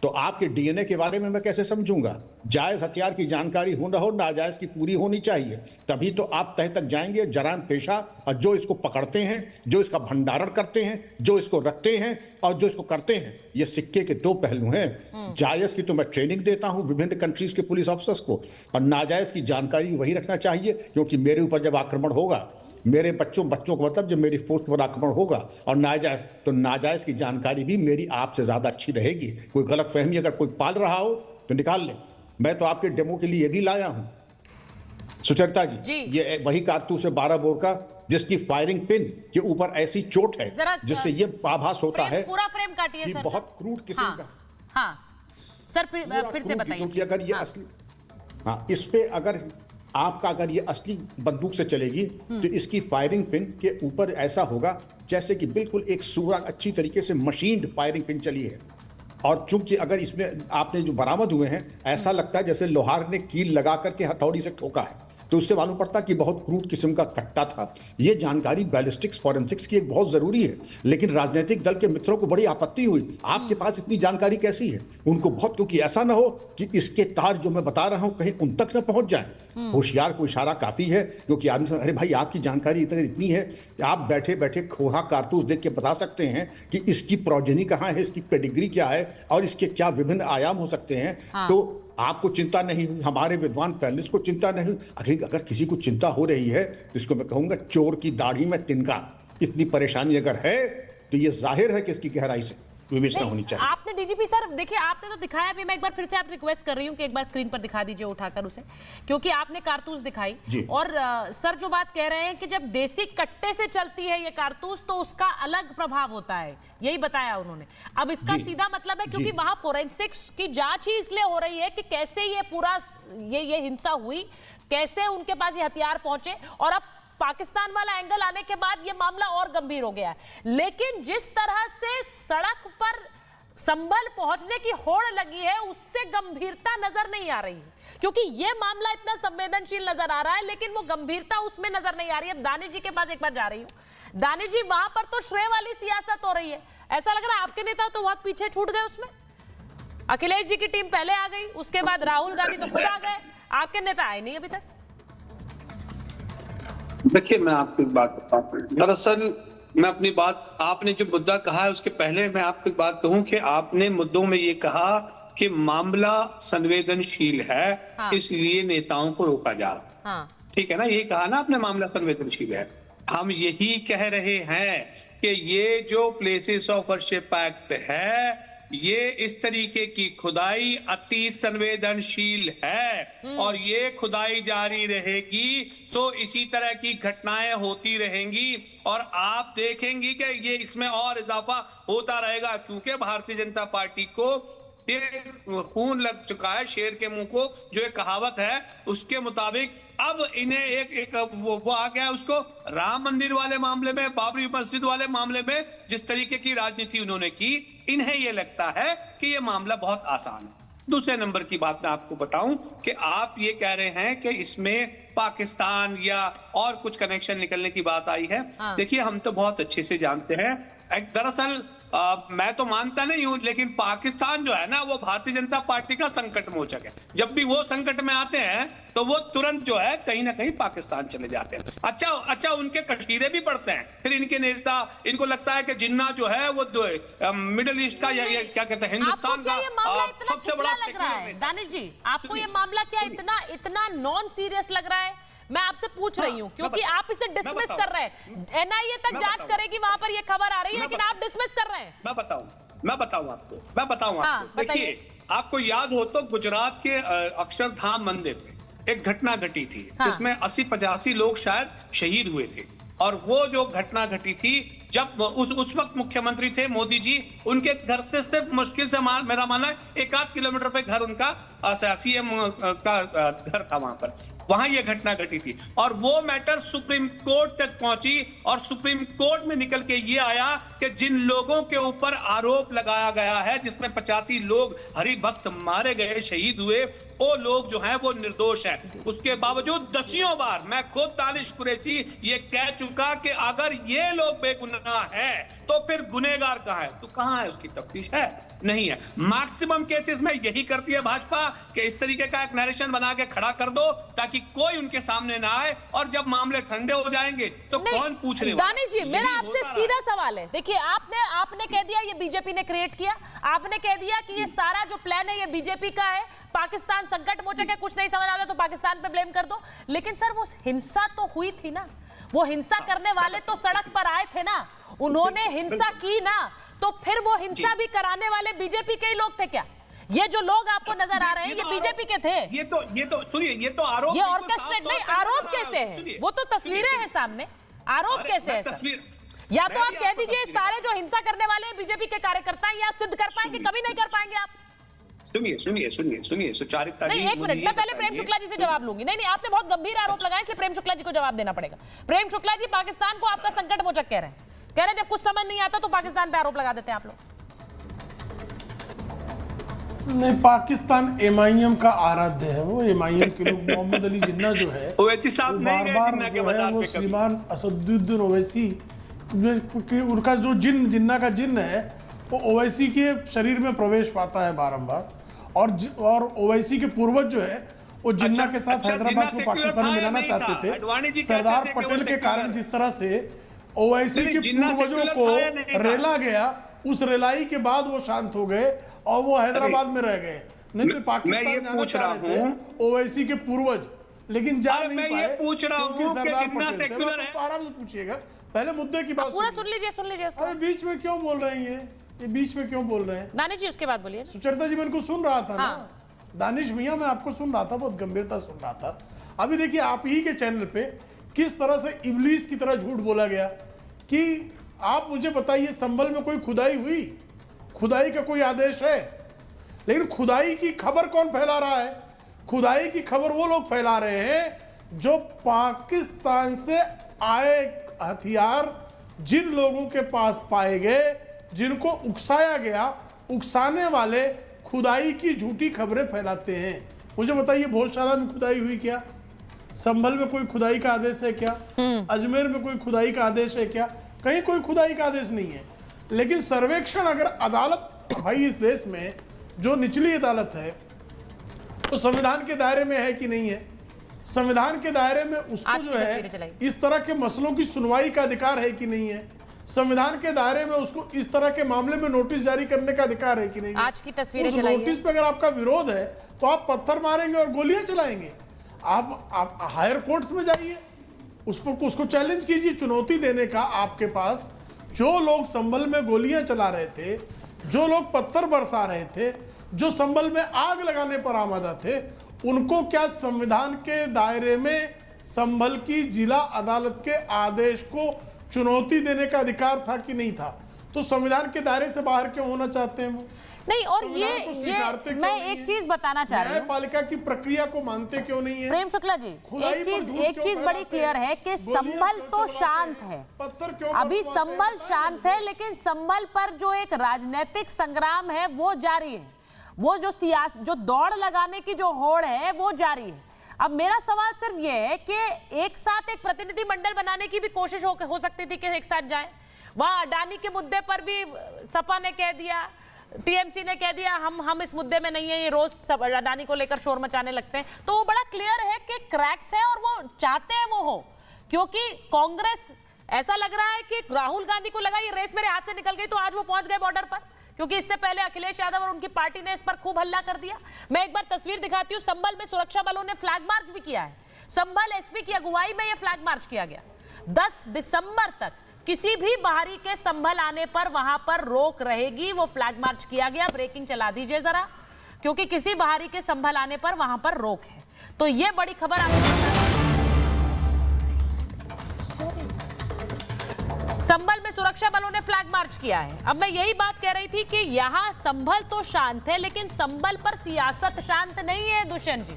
तो आपके डीएनए के बारे में मैं कैसे समझूंगा। जायज हथियार की जानकारी हो न हो, नाजायज की पूरी होनी चाहिए, तभी तो आप तह तक जाएंगे। जराइम पेशा और जो इसको पकड़ते हैं, जो इसका भंडारण करते हैं, जो इसको रखते हैं और जो इसको करते हैं, ये सिक्के के 2 पहलू हैं। जायज की तो मैं ट्रेनिंग देता हूं विभिन्न कंट्रीज के पुलिस ऑफिसर्स को, और नाजायज की जानकारी वही रखना चाहिए, क्योंकि मेरे ऊपर जब आक्रमण होगा, मेरे बच्चों को मतलब जब मेरी पोस्ट पर आक्रमण होगा और नाजायज, तो नाजायज की जानकारी भी मेरी आपसे ज़्यादा अच्छी रहेगी। कोई गलतफहमी अगर कोई पाल रहा हो तो निकाल ले। मैं तो आपके डेमो के लिए ये भी लाया हूं सुचरिता जी, ये वही कारतूस है 12 बोर का, जिसकी फायरिंग पिन के ऊपर ऐसी चोट है जिससे ये आभास होता है पूरा फ्रेम काटिए कि सर, बहुत क्रूड किस्म का। हाँ सर, फिर से बताइए। क्योंकि अगर ये असली, हाँ, इस पे अगर ये असली बंदूक से चलेगी तो इसकी फायरिंग पिन के ऊपर ऐसा होगा जैसे कि बिल्कुल एक सुराग, अच्छी तरीके से मशीन्ड फायरिंग पिन चली है। और चूंकि अगर इसमें आपने जो बरामद हुए हैं, ऐसा लगता है जैसे लोहार ने कील लगा करके हथौड़ी से ठोका है, तो उससे मालूम पड़ता कि बहुत क्रूड किस्म का कट्टा था। ये जानकारी बैलिस्टिक्स फॉरेंसिक्स की एक बहुत ज़रूरी है, लेकिन राजनीतिक दल के मित्रों को बड़ी आपत्ति हुई, आपके पास इतनी जानकारी कैसी है। उनको बहुत, क्योंकि ऐसा ना हो कि इसके तार जो मैं बता रहा हूँ कहीं उन तक न पहुँच जाए। होशियार को इशारा काफ़ी है, क्योंकि आदमी, अरे भाई आपकी जानकारी इतनी है कि आप बैठे बैठे खोहा कारतूस देख के बता सकते हैं कि इसकी प्रोजेनी कहाँ है, इसकी पेडिग्री क्या है और इसके क्या विभिन्न आयाम हो सकते हैं। तो आपको चिंता नहीं हुई, हमारे विद्वान पैनलिस्ट को चिंता नहीं हुई। अगर किसी को चिंता हो रही है तो इसको मैं कहूँगा चोर की दाढ़ी में तिनका। इतनी परेशानी अगर है तो ये जाहिर है कि इसकी गहराई से विवेचना होनी चाहिए। आपने डीजीपी सर देखिए, आपने तो दिखाया भी, मैं एक बार फिर से आप रिक्वेस्ट कर रही हूँ कि एक बार स्क्रीन पर दिखा दीजिए उठाकर उसे, क्योंकि आपने कारतूस दिखाई और सर जो बात कह रहे हैं कि जब देसी कट्टे से चलती है ये कारतूस तो उसका अलग प्रभाव होता है, यही बताया उन्होंने। अब इसका सीधा मतलब है, क्योंकि वहां फोरेंसिक्स की जांच ही इसलिए हो रही है कि कैसे ये पूरा ये हिंसा हुई, कैसे उनके पास ये हथियार पहुंचे, और अब पाकिस्तान वाला एंगल आने के बाद ये मामला और गंभीर हो गया है। लेकिन जिस तरह से सड़क पर संभल पहुंचने की होड़ लगी है उससे गंभीरता नजर नहीं आ रही है, क्योंकि ये मामला इतना संवेदनशील नजर आ रहा है लेकिन वो गंभीरता उसमें नजर नहीं आ रही है। अब दानी जी के पास एक बार जा रही हूं। दानी जी, वहां पर तो श्रेय वाली सियासत हो रही है, ऐसा लग रहा है आपके नेता तो बहुत पीछे छूट गए उसमें। अखिलेश जी की टीम पहले आ गई, उसके बाद राहुल गांधी तो खुद आ गए, आपके नेता आए नहीं अभी तक। देखिए, मैं आपको एक बात बताता हूं। दरअसल मैं अपनी बात, आपने जो मुद्दा कहा है उसके पहले मैं आपको एक बात कहूं कि आपने मुद्दों में ये कहा कि मामला संवेदनशील है, इसलिए नेताओं को रोका जा रहा है। ठीक है ना, ये कहा ना आपने, मामला संवेदनशील है। हम यही कह रहे हैं कि ये जो प्लेसेस ऑफ वर्शिप एक्ट है, ये इस तरीके की खुदाई अति संवेदनशील है और ये खुदाई जारी रहेगी तो इसी तरह की घटनाएं होती रहेंगी और आप देखेंगे कि ये इसमें और इजाफा होता रहेगा, क्योंकि भारतीय जनता पार्टी को खून लग चुका है शेर के मुंह को, जो एक कहावत है उसके मुताबिक। अब इन्हें एक वो आ गया उसको, राम मंदिर वाले मामले में, बाबरी मस्जिद वाले मामले में जिस तरीके की राजनीति उन्होंने की, इन्हें ये लगता है कि ये मामला बहुत आसान है। दूसरे नंबर की बात मैं आपको बताऊं कि आप ये कह रहे हैं कि इसमें पाकिस्तान या और कुछ कनेक्शन निकलने की बात आई है। देखिए, हम तो बहुत अच्छे से जानते हैं, दरअसल मैं तो मानता नहीं हूं, लेकिन पाकिस्तान जो है ना, वो भारतीय जनता पार्टी का संकट मोचक है। जब भी वो संकट में आते हैं तो वो तुरंत जो है कहीं ना कहीं पाकिस्तान चले जाते हैं। अच्छा उनके कशीरे भी पड़ते हैं, फिर इनके नेता, इनको लगता है कि जिन्ना जो है वो मिडिल ईस्ट का या क्या कहते हैं, हिंदुस्तान का सबसे बड़ा लग रहा है। दानिश जी, आपको ये मामला क्या इतना नॉन सीरियस लग रहा है? मैं आपसे पूछ रही हूँ क्योंकि आप इसे डिसमिस कर रहे हैं। एनआईए तक जांच करेगी, वहां पर ये खबर आ रही है, लेकिन आप डिसमिस कर रहे हैं। मैं बताऊं आपको। देखिए, आपको याद हो तो गुजरात के अक्षरधाम मंदिर में एक घटना घटी थी, जिसमें 80-85 लोग शायद शहीद हुए थे। और वो जो घटना घटी थी, जब उस वक्त मुख्यमंत्री थे मोदी जी, उनके घर से सिर्फ मुश्किल से मेरा मानना है 1-8 किलोमीटर पे घर उनका सीएम का घर था वहां ये घटना घटी थी। और वो मैटर सुप्रीम कोर्ट तक पहुंची और सुप्रीम कोर्ट में निकल के ये आया कि जिन लोगों के ऊपर आरोप लगाया गया है, जिसमें 85 लोग हरि भक्त मारे गए, शहीद हुए, वो लोग जो हैं वो निर्दोष हैं। उसके बावजूद दसियों बार मैं खुद दानिश कुरैशी ये कह चुका कि अगर ये लोग बेगुनाह हैं तो फिर गुनहगार कहां है? तो कहां है उसकी तफ्तीश? है नहीं है। मैक्सिमम केसेस में यही करती है भाजपा कि इस तरीके का एक नरेशन बना के खड़ा कर दो ताकि कोई उनके सामने ना आए, और जब मामले ठंडे हो जाएंगे तो कौन पूछने वाला? दानिश जी, मेरा आपसे सीधा सवाल है। देखिए, आपने कह दिया ये बीजेपी ने क्रिएट किया, आपने कह दिया कि ये सारा जो प्लान है ये बीजेपी का है, पाकिस्तान संकट मोचक है, कुछ नहीं समझ आता तो पाकिस्तान पे ब्लेम कर दो। लेकिन सर, वो हिंसा तो हुई थी ना, वो हिंसा करने वाले तो सड़क पर आए थे ना, उन्होंने हिंसा की ना, तो फिर वो हिंसा भी कराने वाले बीजेपी के ही लोग थे क्या? ये जो लोग आपको नजर आ रहे हैं ये बीजेपी के थे? ये तो सुनिए, ये तो आरोप, ये ऑर्केस्ट्रेट नहीं, आरोप कैसे है? वो तो तस्वीरें हैं सामने, आरोप कैसे है सर? या तो आप कह दीजिए सारे जो हिंसा करने वाले हैं बीजेपी के कार्यकर्ता हैं, ये आप सिद्ध कर पाएंगे? कभी नहीं कर पाएंगे आप। सुनिए सुचारिता नहीं, एक मिनट, मैं पहले प्रेम शुक्ला जी से जवाब लूंगी। नहीं, आपने बहुत गंभीर आरोप लगाए, इसलिए प्रेम शुक्ला जी को जवाब देना पड़ेगा। प्रेम शुक्ला जी, पाकिस्तान को आपका संकट मोचक कह रहे हैं, जब कुछ समझ नहीं आता तो पाकिस्तान पे आरोप लगा देते हैं आप लोग। नहीं, पाकिस्तान एमआईएम का आराध्य है। वो एमआईएम के लोग, मोहम्मद अली जिन्ना जो है ओवैसी साहब बार बार जो है वो श्रीमान असदुद्दीन ओवैसी, उनका जो जिन्ना का जिन्न है वो ओवैसी के शरीर में प्रवेश पाता है बारंबार। और ओवैसी के पूर्वज जो है वो जिन्ना के साथ हैदराबाद को पाकिस्तान में मिलाना चाहते थे। सरदार पटेल के कारण जिस तरह से ओवैसी के पूर्वजों को रेला गया, उस रेलाई के बाद वो शांत हो गए और वो हैदराबाद में रह गए। नहीं तो पाकिस्तान जाना चाह रहे थे ओवैसी के पूर्वज, लेकिन जा नहीं पाए क्योंकि सरदार पटेल थे। आराम से पूछिएगा, पहले मुद्दे की बात पूरा सुन लीजिए। अरे बीच में क्यों बोल रहे हैं? ये बीच में क्यों बोल रहे हैं? दानिश जी, उसके बाद बोलिए। सुचरिता जी, मैं इनको सुन रहा था ना। दानिश भैया, मैं आपको सुन रहा था, बहुत गंभीरता सुन रहा था। अभी देखिए, आप ही के चैनल पे किस तरह से इब्लीस की तरह झूठ बोला गया कि आप मुझे बताइए संभल में कोई खुदाई हुई? खुदाई का कोई आदेश है? लेकिन खुदाई की खबर कौन फैला रहा है? खुदाई की खबर वो लोग फैला रहे हैं जो पाकिस्तान से आए हथियार जिन लोगों के पास पाए गए, जिनको उकसाया गया, उकसाने वाले खुदाई की झूठी खबरें फैलाते हैं। मुझे बताइए, भोजशाला में खुदाई हुई क्या? संभल में कोई खुदाई का आदेश है क्या? अजमेर में कोई खुदाई का आदेश है क्या? कहीं कोई खुदाई का आदेश नहीं है। लेकिन सर्वेक्षण, अगर अदालत भाई इस देश में जो निचली अदालत है तो संविधान के दायरे में है कि नहीं है? संविधान के दायरे में उसको जो है इस तरह के मसलों की सुनवाई का अधिकार है कि नहीं है? संविधान के दायरे में उसको इस तरह के मामले में नोटिस जारी करने का अधिकार है कि नहीं? आज की तस्वीरें उस नोटिस पे अगर आपका विरोध है तो आप पत्थर मारेंगे और गोलियां चलाएंगे। आप हायर कोर्ट्स में जाइए, उसको चैलेंज कीजिए। चुनौती देने का आपके पास, जो लोग संभल में गोलियां चला रहे थे, जो लोग पत्थर बरसा रहे थे, जो संभल में आग लगाने पर आमादा थे, उनको क्या संविधान के दायरे में संभल की जिला अदालत के आदेश को चुनौती देने का अधिकार था कि नहीं था? तो संविधान के दायरे से बाहर क्यों होना चाहते हैं वो? नहीं, और ये मैं एक चीज बताना चाह रही हूँ, न्यायपालिका की प्रक्रिया को मानते क्यों नहीं है? प्रेम शुक्ला जी, एक चीज बड़ी क्लियर है कि संभल तो शांत है, अभी संभल शांत है, लेकिन संभल पर जो एक राजनीतिक संग्राम है वो जारी है। वो जो दौड़ लगाने की जो होड़ है वो जारी है। अब मेरा सवाल सिर्फ ये है कि एक साथ एक प्रतिनिधि मंडल बनाने की भी कोशिश हो सकती थी कि एक साथ जाए। वहां अडानी के मुद्दे पर भी सपा ने कह दिया, टीएमसी ने कह दिया हम इस मुद्दे में नहीं है, ये रोज सब अडानी को लेकर शोर मचाने लगते हैं। तो वो बड़ा क्लियर है कि क्रैक्स है और वो चाहते हैं वो हो, क्योंकि कांग्रेस ऐसा लग रहा है कि राहुल गांधी को लगा ये रेस मेरे हाथ से निकल गई, तो आज वो पहुंच गए बॉर्डर पर, क्योंकि इससे पहले अखिलेश यादव और उनकी पार्टी ने इस पर खूब हल्ला कर दिया। मैं एक बार तस्वीर दिखाती हूँ। संभल में सुरक्षा बलों ने फ्लैग मार्च भी किया है। संभल एसपी की अगुवाई में यह फ्लैग मार्च किया गया। 10 दिसंबर तक किसी भी बाहरी के संभल आने पर वहां पर रोक रहेगी। वो फ्लैग मार्च किया गया। ब्रेकिंग चला दीजिए जरा, क्योंकि किसी बाहरी के संभल आने पर वहां पर रोक है। तो ये बड़ी खबर आपको संभल में सुरक्षा बलों ने फ्लैग मार्च किया है। अब मैं यही बात कह रही थी कि यहां संभल तो शांत है, लेकिन संभल पर सियासत शांत नहीं है दुष्यंत जी।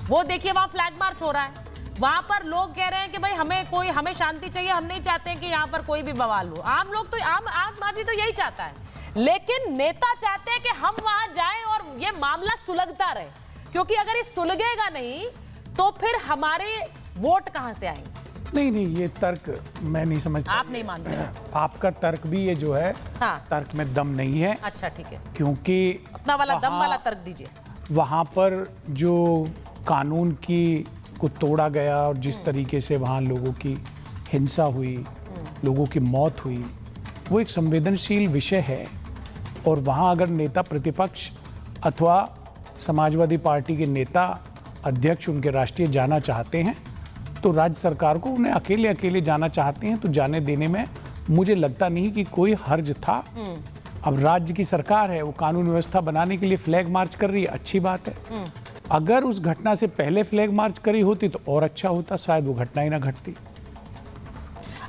वो देखिए वहां फ्लैग मार्च हो रहा है, वहां पर लोग कह रहे हैं कि भाई हमें शांति चाहिए, हम नहीं चाहते हैं कि यहां पर कोई भी बवाल हो। आम लोग तो आम आदमी तो यही चाहता है, लेकिन नेता चाहते हैं कि हम वहां जाएं और ये मामला सुलगता रहे, क्योंकि अगर ये सुलगेगा नहीं तो फिर हमारे वोट कहां से आएंगे। नहीं, ये तर्क मैं नहीं समझता। आप नहीं मानते? आपका तर्क भी ये जो है, हाँ। तर्क में दम नहीं है। अच्छा ठीक है, क्योंकि अपना वाला दम वाला तर्क दीजिए। वहां पर जो कानून को तोड़ा गया और जिस तरीके से वहां लोगों की हिंसा हुई, लोगों की मौत हुई, वो एक संवेदनशील विषय है। और वहां अगर नेता प्रतिपक्ष अथवा समाजवादी पार्टी के नेता अध्यक्ष उनके राष्ट्रीय जाना चाहते हैं, तो राज्य सरकार को उन्हें अकेले जाना चाहते हैं तो जाने देने में मुझे लगता नहीं कि कोई हर्ज था। अब राज्य की सरकार है, वो कानून व्यवस्था बनाने के लिए फ्लैग मार्च कर रही है, अच्छी बात है। अगर उस घटना से पहले फ्लैग मार्च करी होती तो और अच्छा होता, शायद वो घटना ही ना घटती।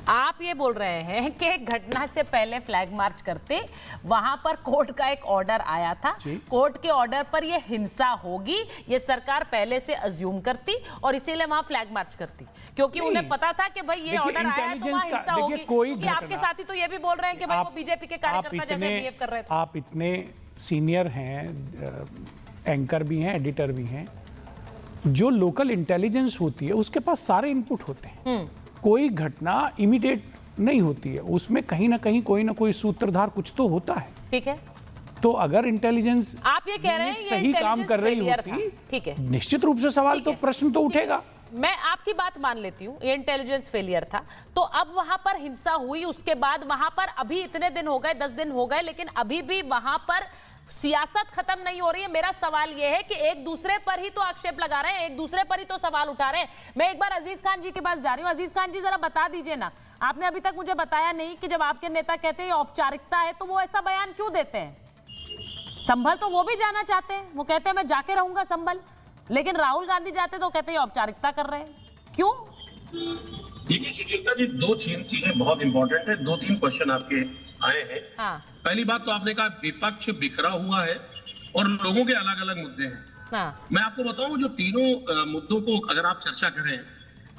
आप ये बोल रहे हैं कि घटना से पहले फ्लैग मार्च करते, वहां पर कोर्ट का एक ऑर्डर आया था, कोर्ट के ऑर्डर पर ये हिंसा होगी ये सरकार पहले से अज्यूम करती और इसीलिए वहां फ्लैग मार्च करती, क्योंकि उन्हें पता था कि भाई ये ऑर्डर आया है तो वहां हिंसा होगी। क्योंकि आपके साथी तो ये भी बोल रहे हैं कि भाई वो बीजेपी के कार्यकर्ता जैसे बिहेव कर रहे थे। आप इतने सीनियर हैं, एंकर भी हैं, एडिटर भी हैं, जो लोकल इंटेलिजेंस होती है उसके पास सारे इनपुट होते हैं। कोई घटना इमीडिएट नहीं होती है, उसमें कहीं ना कहीं कोई ना कोई सूत्रधार कुछ तो होता है। ठीक है, तो अगर इंटेलिजेंस आप ये कह रहे हैं ये सही काम कर रही होती, ठीक है, निश्चित रूप से सवाल तो प्रश्न तो उठेगा। मैं आपकी बात मान लेती हूँ, ये इंटेलिजेंस फेलियर था। तो अब वहां पर हिंसा हुई, उसके बाद वहां पर अभी इतने दिन हो गए, 10 दिन हो गए, लेकिन अभी भी वहां पर सियासत खत्म नहीं हो रही है। मेरा सवाल यह है कि एक दूसरे पर ही तो आक्षेप लगा रहे हैं, एक दूसरे पर ही तो सवाल उठा रहे हैं। मैं एक बार अजीज खान जी के पास जा रही हूँ। अजीज खान जी जरा बता दीजिए ना, आपने अभी तक मुझे बताया नहीं कि जब आपके नेता कहते हैं औपचारिकता है तो वो ऐसा बयान क्यों देते हैं। संभल तो वो भी जाना चाहते हैं, वो कहते हैं मैं जाके रहूंगा संभल, लेकिन राहुल गांधी जाते तो कहते हैं औपचारिकता कर रहे हैं, क्यों? देखिए सुचित्रा जी, 2 चीजें बहुत इंपॉर्टेंट है। 2-3 क्वेश्चन आपके आए हैं। हाँ। पहली बात तो आपने कहा विपक्ष बिखरा हुआ है और लोगों के अलग अलग मुद्दे हैं। हाँ। मैं आपको बताऊं, जो तीनों मुद्दों को अगर आप चर्चा करें,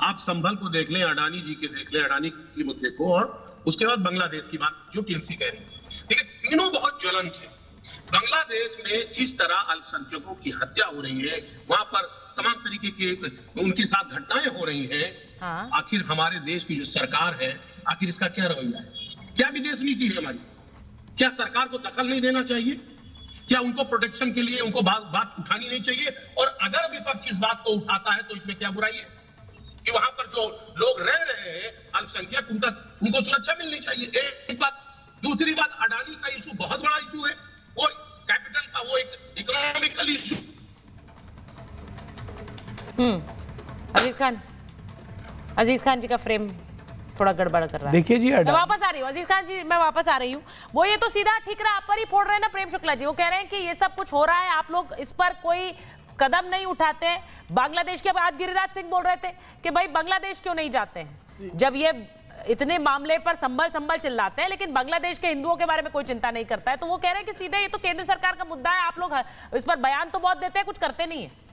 आप संभल को देख लें, अडानी जी के देख लें, अडानी के मुद्दे को, और उसके बाद बांग्लादेश की बात जो टीएमसी कह रही है, ठीक है, तीनों बहुत ज्वलंत है। बांग्लादेश में जिस तरह अल्पसंख्यकों की हत्या हो रही है, वहां पर तमाम तरीके के उनके साथ घटनाएं हो रही हैं। हाँ। आखिर हमारे देश की जो सरकार है, आखिर इसका क्या रवैया है? क्या विदेश नीति है हमारी? क्या सरकार को दखल नहीं देना चाहिए? क्या उनको प्रोटेक्शन के लिए उनको बात उठानी नहीं चाहिए? और अगर विपक्ष इस बात को उठाता है तो इसमें क्या बुराई है कि वहां पर जो लोग रह रहे हैं अल्पसंख्यक, उनको सुरक्षा मिलनी चाहिए। एक बात। दूसरी बात, अडानी का इशू बहुत बड़ा इशू है, वो कैपिटल का, वो एक इकोनॉमिकल इशू। अजीज खान जी का फ्रेम थोड़ा गड़बड़ कर रहा है। देखिए जी, मैं वापस आ रही हूँ अजीज खान जी, मैं वापस आ रही हूँ। वो ये तो सीधा ठिकरा आप पर ही फोड़ रहे हैं ना प्रेम शुक्ला जी। वो कह रहे हैं कि ये सब कुछ हो रहा है, आप लोग इस पर कोई कदम नहीं उठाते। बांग्लादेश के, आज गिरिराज सिंह बोल रहे थे कि भाई बांग्लादेश क्यों नहीं जाते हैं, जब ये इतने मामले पर संभल चिल्लाते हैं, लेकिन बांग्लादेश के हिंदुओं के बारे में कोई चिंता नहीं करता है। तो वो कह रहे हैं कि सीधे ये तो केंद्र सरकार का मुद्दा है, आप लोग इस पर बयान तो बहुत देते हैं, कुछ करते नहीं है।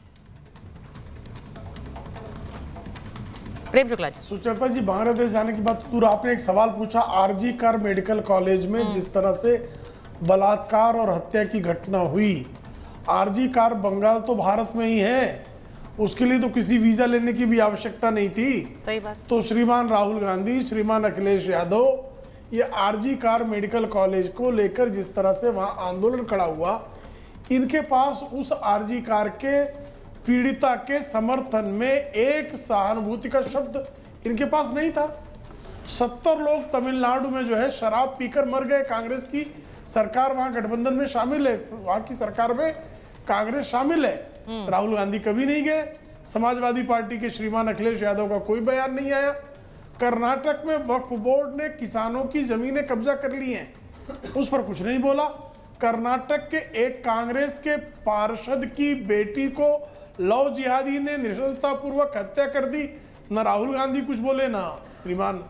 प्रेम शुक्ला जी। सुचेता जी, बांग्लादेश जाने की बात दूर, आपने एक सवाल पूछा, आरजी कर मेडिकल कॉलेज में जिस तरह से बलात्कार और हत्या की घटना हुई, आरजी कार बंगाल तो भारत में ही है, उसके लिए तो किसी वीजा लेने की भी आवश्यकता नहीं थी। सही बात। तो श्रीमान राहुल गांधी, श्रीमान अखिलेश यादव, ये आरजी कार मेडिकल कॉलेज को लेकर जिस तरह से वहां आंदोलन खड़ा हुआ, इनके पास उस आरजी कार के पीड़िता के समर्थन में एक सहानुभूति का शब्द इनके पास नहीं था। 70 लोग तमिलनाडु में जो है शराब पीकर मर गए। कांग्रेस की सरकार वहां गठबंधन में शामिल है, वहां की सरकार में कांग्रेस शामिल है। राहुल गांधी कभी नहीं गए। समाजवादी पार्टी के श्रीमान अखिलेश यादव का कोई बयान नहीं आया। कर्नाटक में वक्फ बोर्ड ने किसानों की जमीनें कब्जा कर ली हैं, उस पर कुछ नहीं बोला। कर्नाटक के एक कांग्रेस के पार्षद की बेटी को लव जिहादी ने निश्चलतापूर्वक हत्या कर दी। न राहुल गांधी कुछ बोले, ना श्रीमान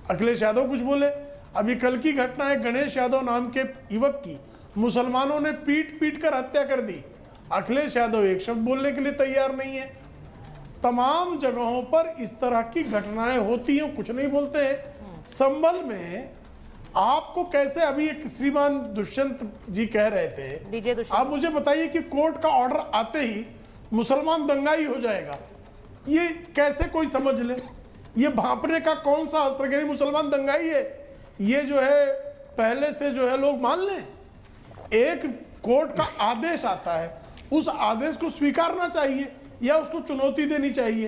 अखिलेश यादव कुछ बोले। अभी कल की घटना है, गणेश यादव नाम के युवक की मुसलमानों ने पीट पीट कर हत्या कर दी। अखिलेश यादव एक शब्द बोलने के लिए तैयार नहीं है। तमाम जगहों पर इस तरह की घटनाएं होती हैं, कुछ नहीं बोलते हैं। संभल में आपको कैसे, अभी एक श्रीमान दुष्यंत जी कह रहे थे, आप मुझे बताइए कि कोर्ट का ऑर्डर आते ही मुसलमान दंगाई हो जाएगा, ये कैसे कोई समझ ले? ये भांपने का कौन सा अस्त्र है? मुसलमान दंगाई है, ये जो है पहले से जो है लोग मान लें। एक कोर्ट का आदेश आता है, उस आदेश को स्वीकारना चाहिए या उसको चुनौती देनी चाहिए।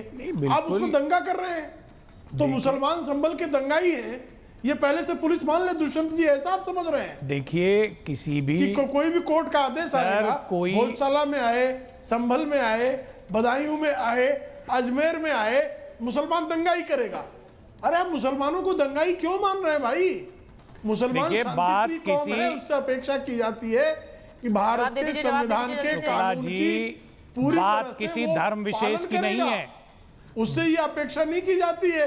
आप उसमें दंगा कर रहे हैं तो मुसलमान संभल के दंगाई हैं, ये पहले से पुलिस मान ले। दुष्यंत जी, ऐसा आप समझ रहे हैं? देखिए, किसी भी कोई भी कोर्ट का आदेश आएगा, भोजशाला में आए, संभल में आए, बदायूं में आए, अजमेर में आए, मुसलमान दंगाई करेगा। अरे आप मुसलमानों को दंगाई क्यों मान रहे हैं भाई? मुसलमान शांतिप्रिय कौम है, उससे अपेक्षा की जाती है कि भारत के संविधान के कानून की पूरी बात किसी धर्म विशेष की नहीं है। उससे ये अपेक्षा नहीं की जाती है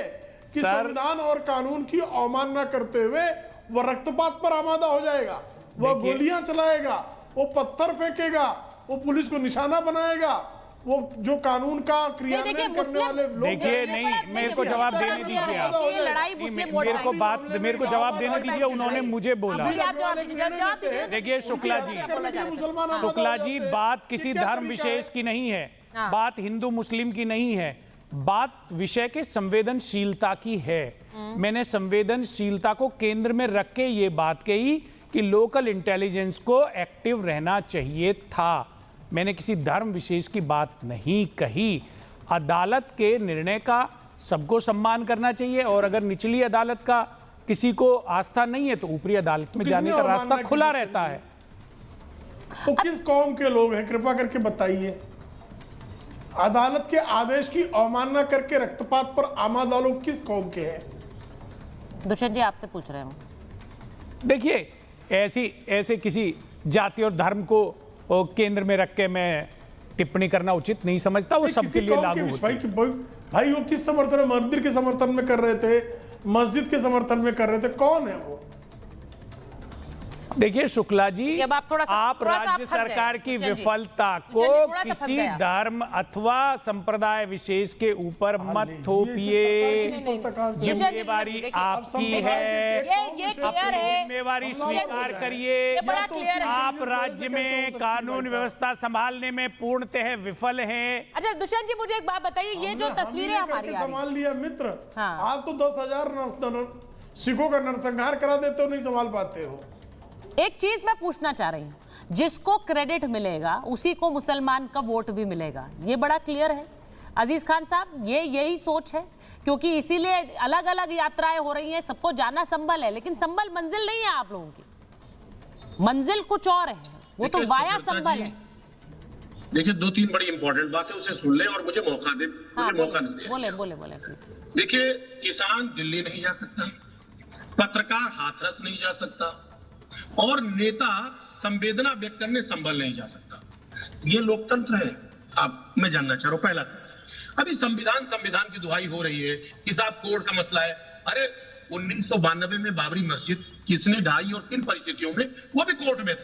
कि संविधान और कानून की अवमानना करते हुए वह रक्तपात पर आमादा हो जाएगा, वह गोलियां चलाएगा, वो पत्थर फेंकेगा, वो पुलिस को निशाना बनाएगा, वो जो कानून का क्रियान्वयन करने वाले लोग। देखिए, नहीं, मेरे को जवाब देने दीजिए आप। मेरे को जवाब देने दीजिए। उन्होंने मुझे बोला। देखिए शुक्ला जी, बात किसी धर्म विशेष की नहीं है, बात हिंदू मुस्लिम की नहीं है, बात विषय के संवेदनशीलता की है। मैंने संवेदनशीलता को केंद्र में रख के ये बात कही कि लोकल इंटेलिजेंस को एक्टिव रहना चाहिए था। मैंने किसी धर्म विशेष की बात नहीं कही। अदालत के निर्णय का सबको सम्मान करना चाहिए, और अगर निचली अदालत का किसी को आस्था नहीं है तो ऊपरी अदालत में जाने का रास्ता खुला रहता है। तो किस कौम के लोग हैं, कृपा करके बताइए? अदालत के आदेश की अवमानना करके रक्तपात पर आमादा लोग किस कौम के हैं? दुष्यंत जी, आपसे पूछ रहे हूं। देखिए, ऐसे किसी जाति और धर्म को केंद्र में रख के मैं टिप्पणी करना उचित नहीं समझता। वो सबके लिए लागू होता है। भाई वो किस समर्थन में, मंदिर के समर्थन में कर रहे थे, मस्जिद के समर्थन में कर रहे थे, कौन है वो? देखिए शुक्ला जी, आप राज्य सरकार की विफलता को किसी धर्म अथवा संप्रदाय विशेष के ऊपर मत थोपिए। जिम्मेवारी आपकी है, जिम्मेवारी स्वीकार करिए। आप राज्य में कानून व्यवस्था संभालने में पूर्णतः विफल हैं। अच्छा दुष्यंत जी, मुझे एक बात बताइए, ये जो तस्वीरें हमारी संभाल लिया मित्र, आप तो 10,000 सिखों का नरसंहार करा देते हो, नहीं संभाल पाते हो। एक चीज मैं पूछना चाह रही हूँ, जिसको क्रेडिट मिलेगा उसी को मुसलमान का वोट भी मिलेगा, ये बड़ा क्लियर है। अजीज खान साहब, ये यही सोच है, क्योंकि इसीलिए अलग अलग यात्राएं हो रही हैं। सबको जाना संभल है, लेकिन संभल मंजिल नहीं है आप लोगों की, मंजिल कुछ और है, वो तो वाया संभल है। देखिए, 2-3 बड़ी इंपॉर्टेंट बात है, उसे सुन ले और मुझे मौका दे। मौका नहीं दे। बोले प्लीज। देखिए, किसान दिल्ली नहीं जा सकता, पत्रकार हाथरस नहीं जा सकता, और नेता संवेदना व्यक्त करने संभल नहीं जा सकता। ये लोकतंत्र है। आप, मैं जानना चाह रहा हूं, पहला अभी संविधान की दुहाई हो रही है कि साहब कोर्ट का मसला है। अरे 1992 में बाबरी मस्जिद किसने ढाई और किन परिस्थितियों में, वो भी कोर्ट में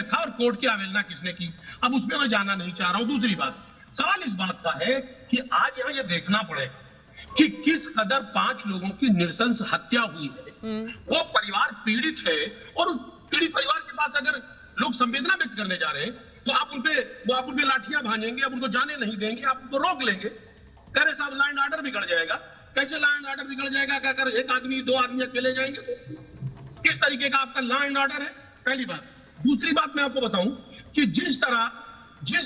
था, और कोर्ट की अवहेलना किसने की, अब उसमें मैं जाना नहीं चाह रहा हूं। दूसरी बात, सवाल इस बात का है कि आज यहां यह देखना पड़ेगा कि किस कदर 5 लोगों की नृशंस हत्या हुई है। वो परिवार पीड़ित है, और उस पीड़ित परिवार के पास अगर लोग संवेदना व्यक्त करने जा रहे हैं तो आप उनपे लाठियां भांजेंगे, आप उनको जाने नहीं देंगे, आप उनको रोक लेंगे। कह रहे साहब लॉ एंड ऑर्डर बिगड़ जाएगा। कैसे लॉ एंड ऑर्डर बिगड़ जाएगा? अगर एक आदमी 2 आदमी अकेले जाएंगे तो किस तरीके का आपका लॉ एंड ऑर्डर है? पहली बात। दूसरी बात मैं आपको बताऊं कि जिस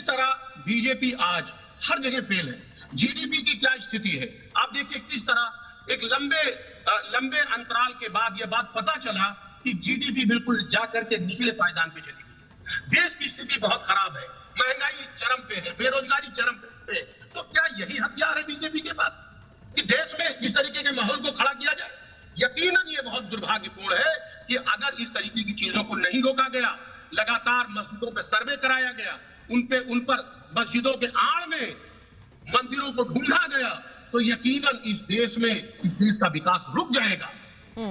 तरह बीजेपी आज हर जगह फेल है, जीडीपी की क्या स्थिति है आप देखिए। किस तरह एक लंबे अंतराल के बाद यह बात पता चला कि जीडीपी बिल्कुल जाकर के निचले पायदान पे चली गई। देश की स्थिति बहुत खराब है, महंगाई चरम पे है, बेरोजगारी चरम पे है। तो क्या यही हथियार है बीजेपी के पास कि देश में इस तरीके के माहौल को खड़ा किया जाए? यकीनन ये बहुत दुर्भाग्यपूर्ण है कि अगर इस तरीके की चीजों को नहीं रोका गया, लगातार मस्जिदों पे सर्वे कराया गया, उन पर मस्जिदों के आड़ में मंदिरों को ढूंढा गया, तो यकीनन इस देश का विकास रुक जाएगा।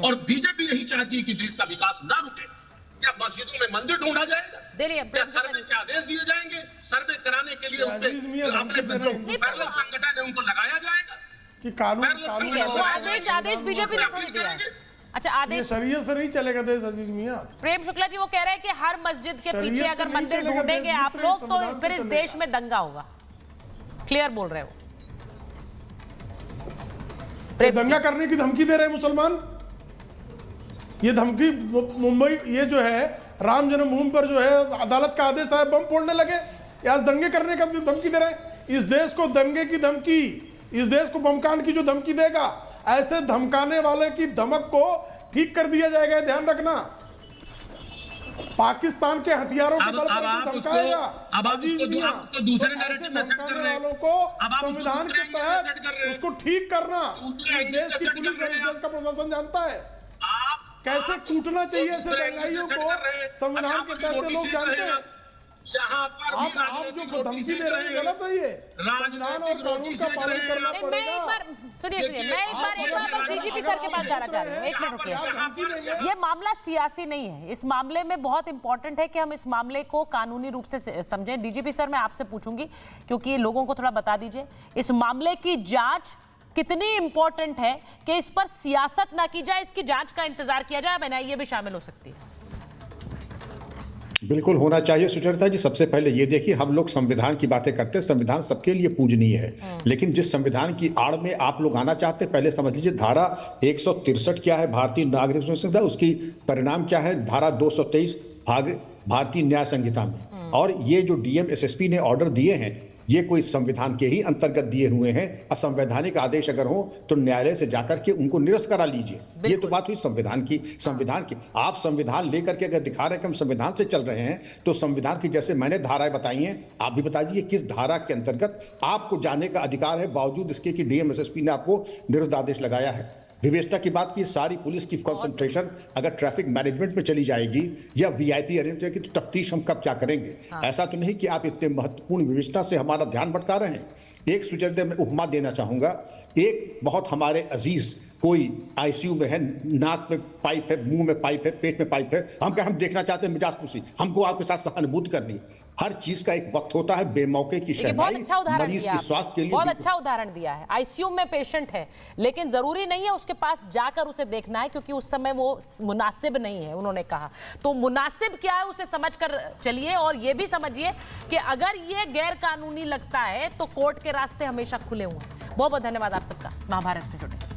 और बीजेपी यही चाहती है कि देश का विकास ना रुके। क्या मस्जिदों में मंदिर ढूंढा जाएगा? क्या सर्वे के आदेश दिए जाएंगे? सर्वे कराने के लिए अपने संगठन है उनको लगाया जाएगा कि कानून वो आदेश बीजेपी ने थोड़ी दिया है। अच्छा, आदेश शरीयत से नहीं चलेगा देश अजीज मियां। प्रेम शुक्ला जी वो कह रहे हैं कि हर मस्जिद के पीछे अगर मंदिर ढूंढेंगे आप लोग तो फिर इस देश में दंगा होगा। क्लियर बोल रहे हो? दंगा करने की धमकी दे रहे हैं मुसलमान। ये धमकी मुंबई, ये जो है राम जन्मभूमि पर जो है अदालत का आदेश है, बम फोड़ने लगे, या दंगे करने का धमकी दे रहे हैं। इस देश को दंगे की धमकी, इस देश को बमकांड की जो धमकी देगा, ऐसे धमकाने वाले की धमक को ठीक कर दिया जाएगा, ध्यान रखना। पाकिस्तान के हथियारों के बल पर धमकाएगा अजीज मियां, ऐसे धमकाने वालों को संविधान के तहत उसको ठीक करना देश की पुलिस और देश का प्रशासन जानता है। कैसे कूटना चाहिए ऐसे दंगाइयों को, संविधान के तहत लोग जानते हैं। आप जो धमकी दे रहे हैं गलत है। ये संविधान और कानून का पालन करना पड़ेगा। सुनिए मैं एक बार बस डीजीपी सर के पास जाना चाह रही हूँ। एक मिनट रुकिए। ये मामला सियासी नहीं है। इस मामले में बहुत इंपॉर्टेंट है कि हम इस मामले को कानूनी रूप से समझें। डीजीपी सर मैं आपसे पूछूंगी क्योंकि लोगों को थोड़ा बता दीजिए इस मामले की जांच कितनी इंपॉर्टेंट है कि इस पर सियासत ना की जाए, इसकी जांच का इंतजार किया जाए। एनआईए भी शामिल हो सकती है। बिल्कुल होना चाहिए सुचरिता जी। सबसे पहले ये देखिए, हम लोग संविधान की बातें करते हैं, संविधान सबके लिए पूजनीय है, लेकिन जिस संविधान की आड़ में आप लोग आना चाहते हैं, पहले समझ लीजिए धारा 163 क्या है भारतीय नागरिक संहिता, उसकी परिणाम क्या है धारा 223 भारतीय न्याय संहिता में। और ये जो डीएम एसएसपी ने ऑर्डर दिए हैं ये कोई संविधान के ही अंतर्गत दिए हुए हैं। असंवैधानिक आदेश अगर हो तो न्यायालय से जाकर के उनको निरस्त करा लीजिए। ये तो बात हुई संविधान की। आप संविधान लेकर के अगर दिखा रहे हैं कि हम संविधान से चल रहे हैं तो संविधान की जैसे मैंने धाराएं बताई हैं आप भी बता दीजिए किस धारा के अंतर्गत आपको जाने का अधिकार है, बावजूद इसके कि डीएम एसएसपी ने आपको निरुद्ध आदेश लगाया है। विवेचना की बात की, सारी पुलिस की कंसंट्रेशन अगर ट्रैफिक मैनेजमेंट में चली जाएगी या वीआईपी अरेंज जाएगी तो तफ्तीश हम कब क्या करेंगे? ऐसा तो नहीं कि आप इतने महत्वपूर्ण विवेचना से हमारा ध्यान भटका रहे हैं। एक सुचरिता में उपमा देना चाहूंगा। एक बहुत हमारे अजीज कोई आईसीयू में है, नाक में पाइप है, मुंह में पाइप है, पेट में पाइप है, हम देखना चाहते हैं मिजाज पुसी, हमको आपके साथ सहानुभूति करनी। हर चीज का एक वक्त होता है, बेमौके की शहनाई मरीज के स्वास्थ्य के लिए। बहुत अच्छा उदाहरण दिया है। आईसीयू में पेशेंट है लेकिन जरूरी नहीं है उसके पास जाकर उसे देखना है क्योंकि उस समय वो मुनासिब नहीं है, उन्होंने कहा। तो मुनासिब क्या है उसे समझकर चलिए और ये भी समझिए कि अगर ये गैर कानूनी लगता है तो कोर्ट के रास्ते हमेशा खुले हुए हैं। बहुत बहुत धन्यवाद आप सबका महाभारत में जुड़े।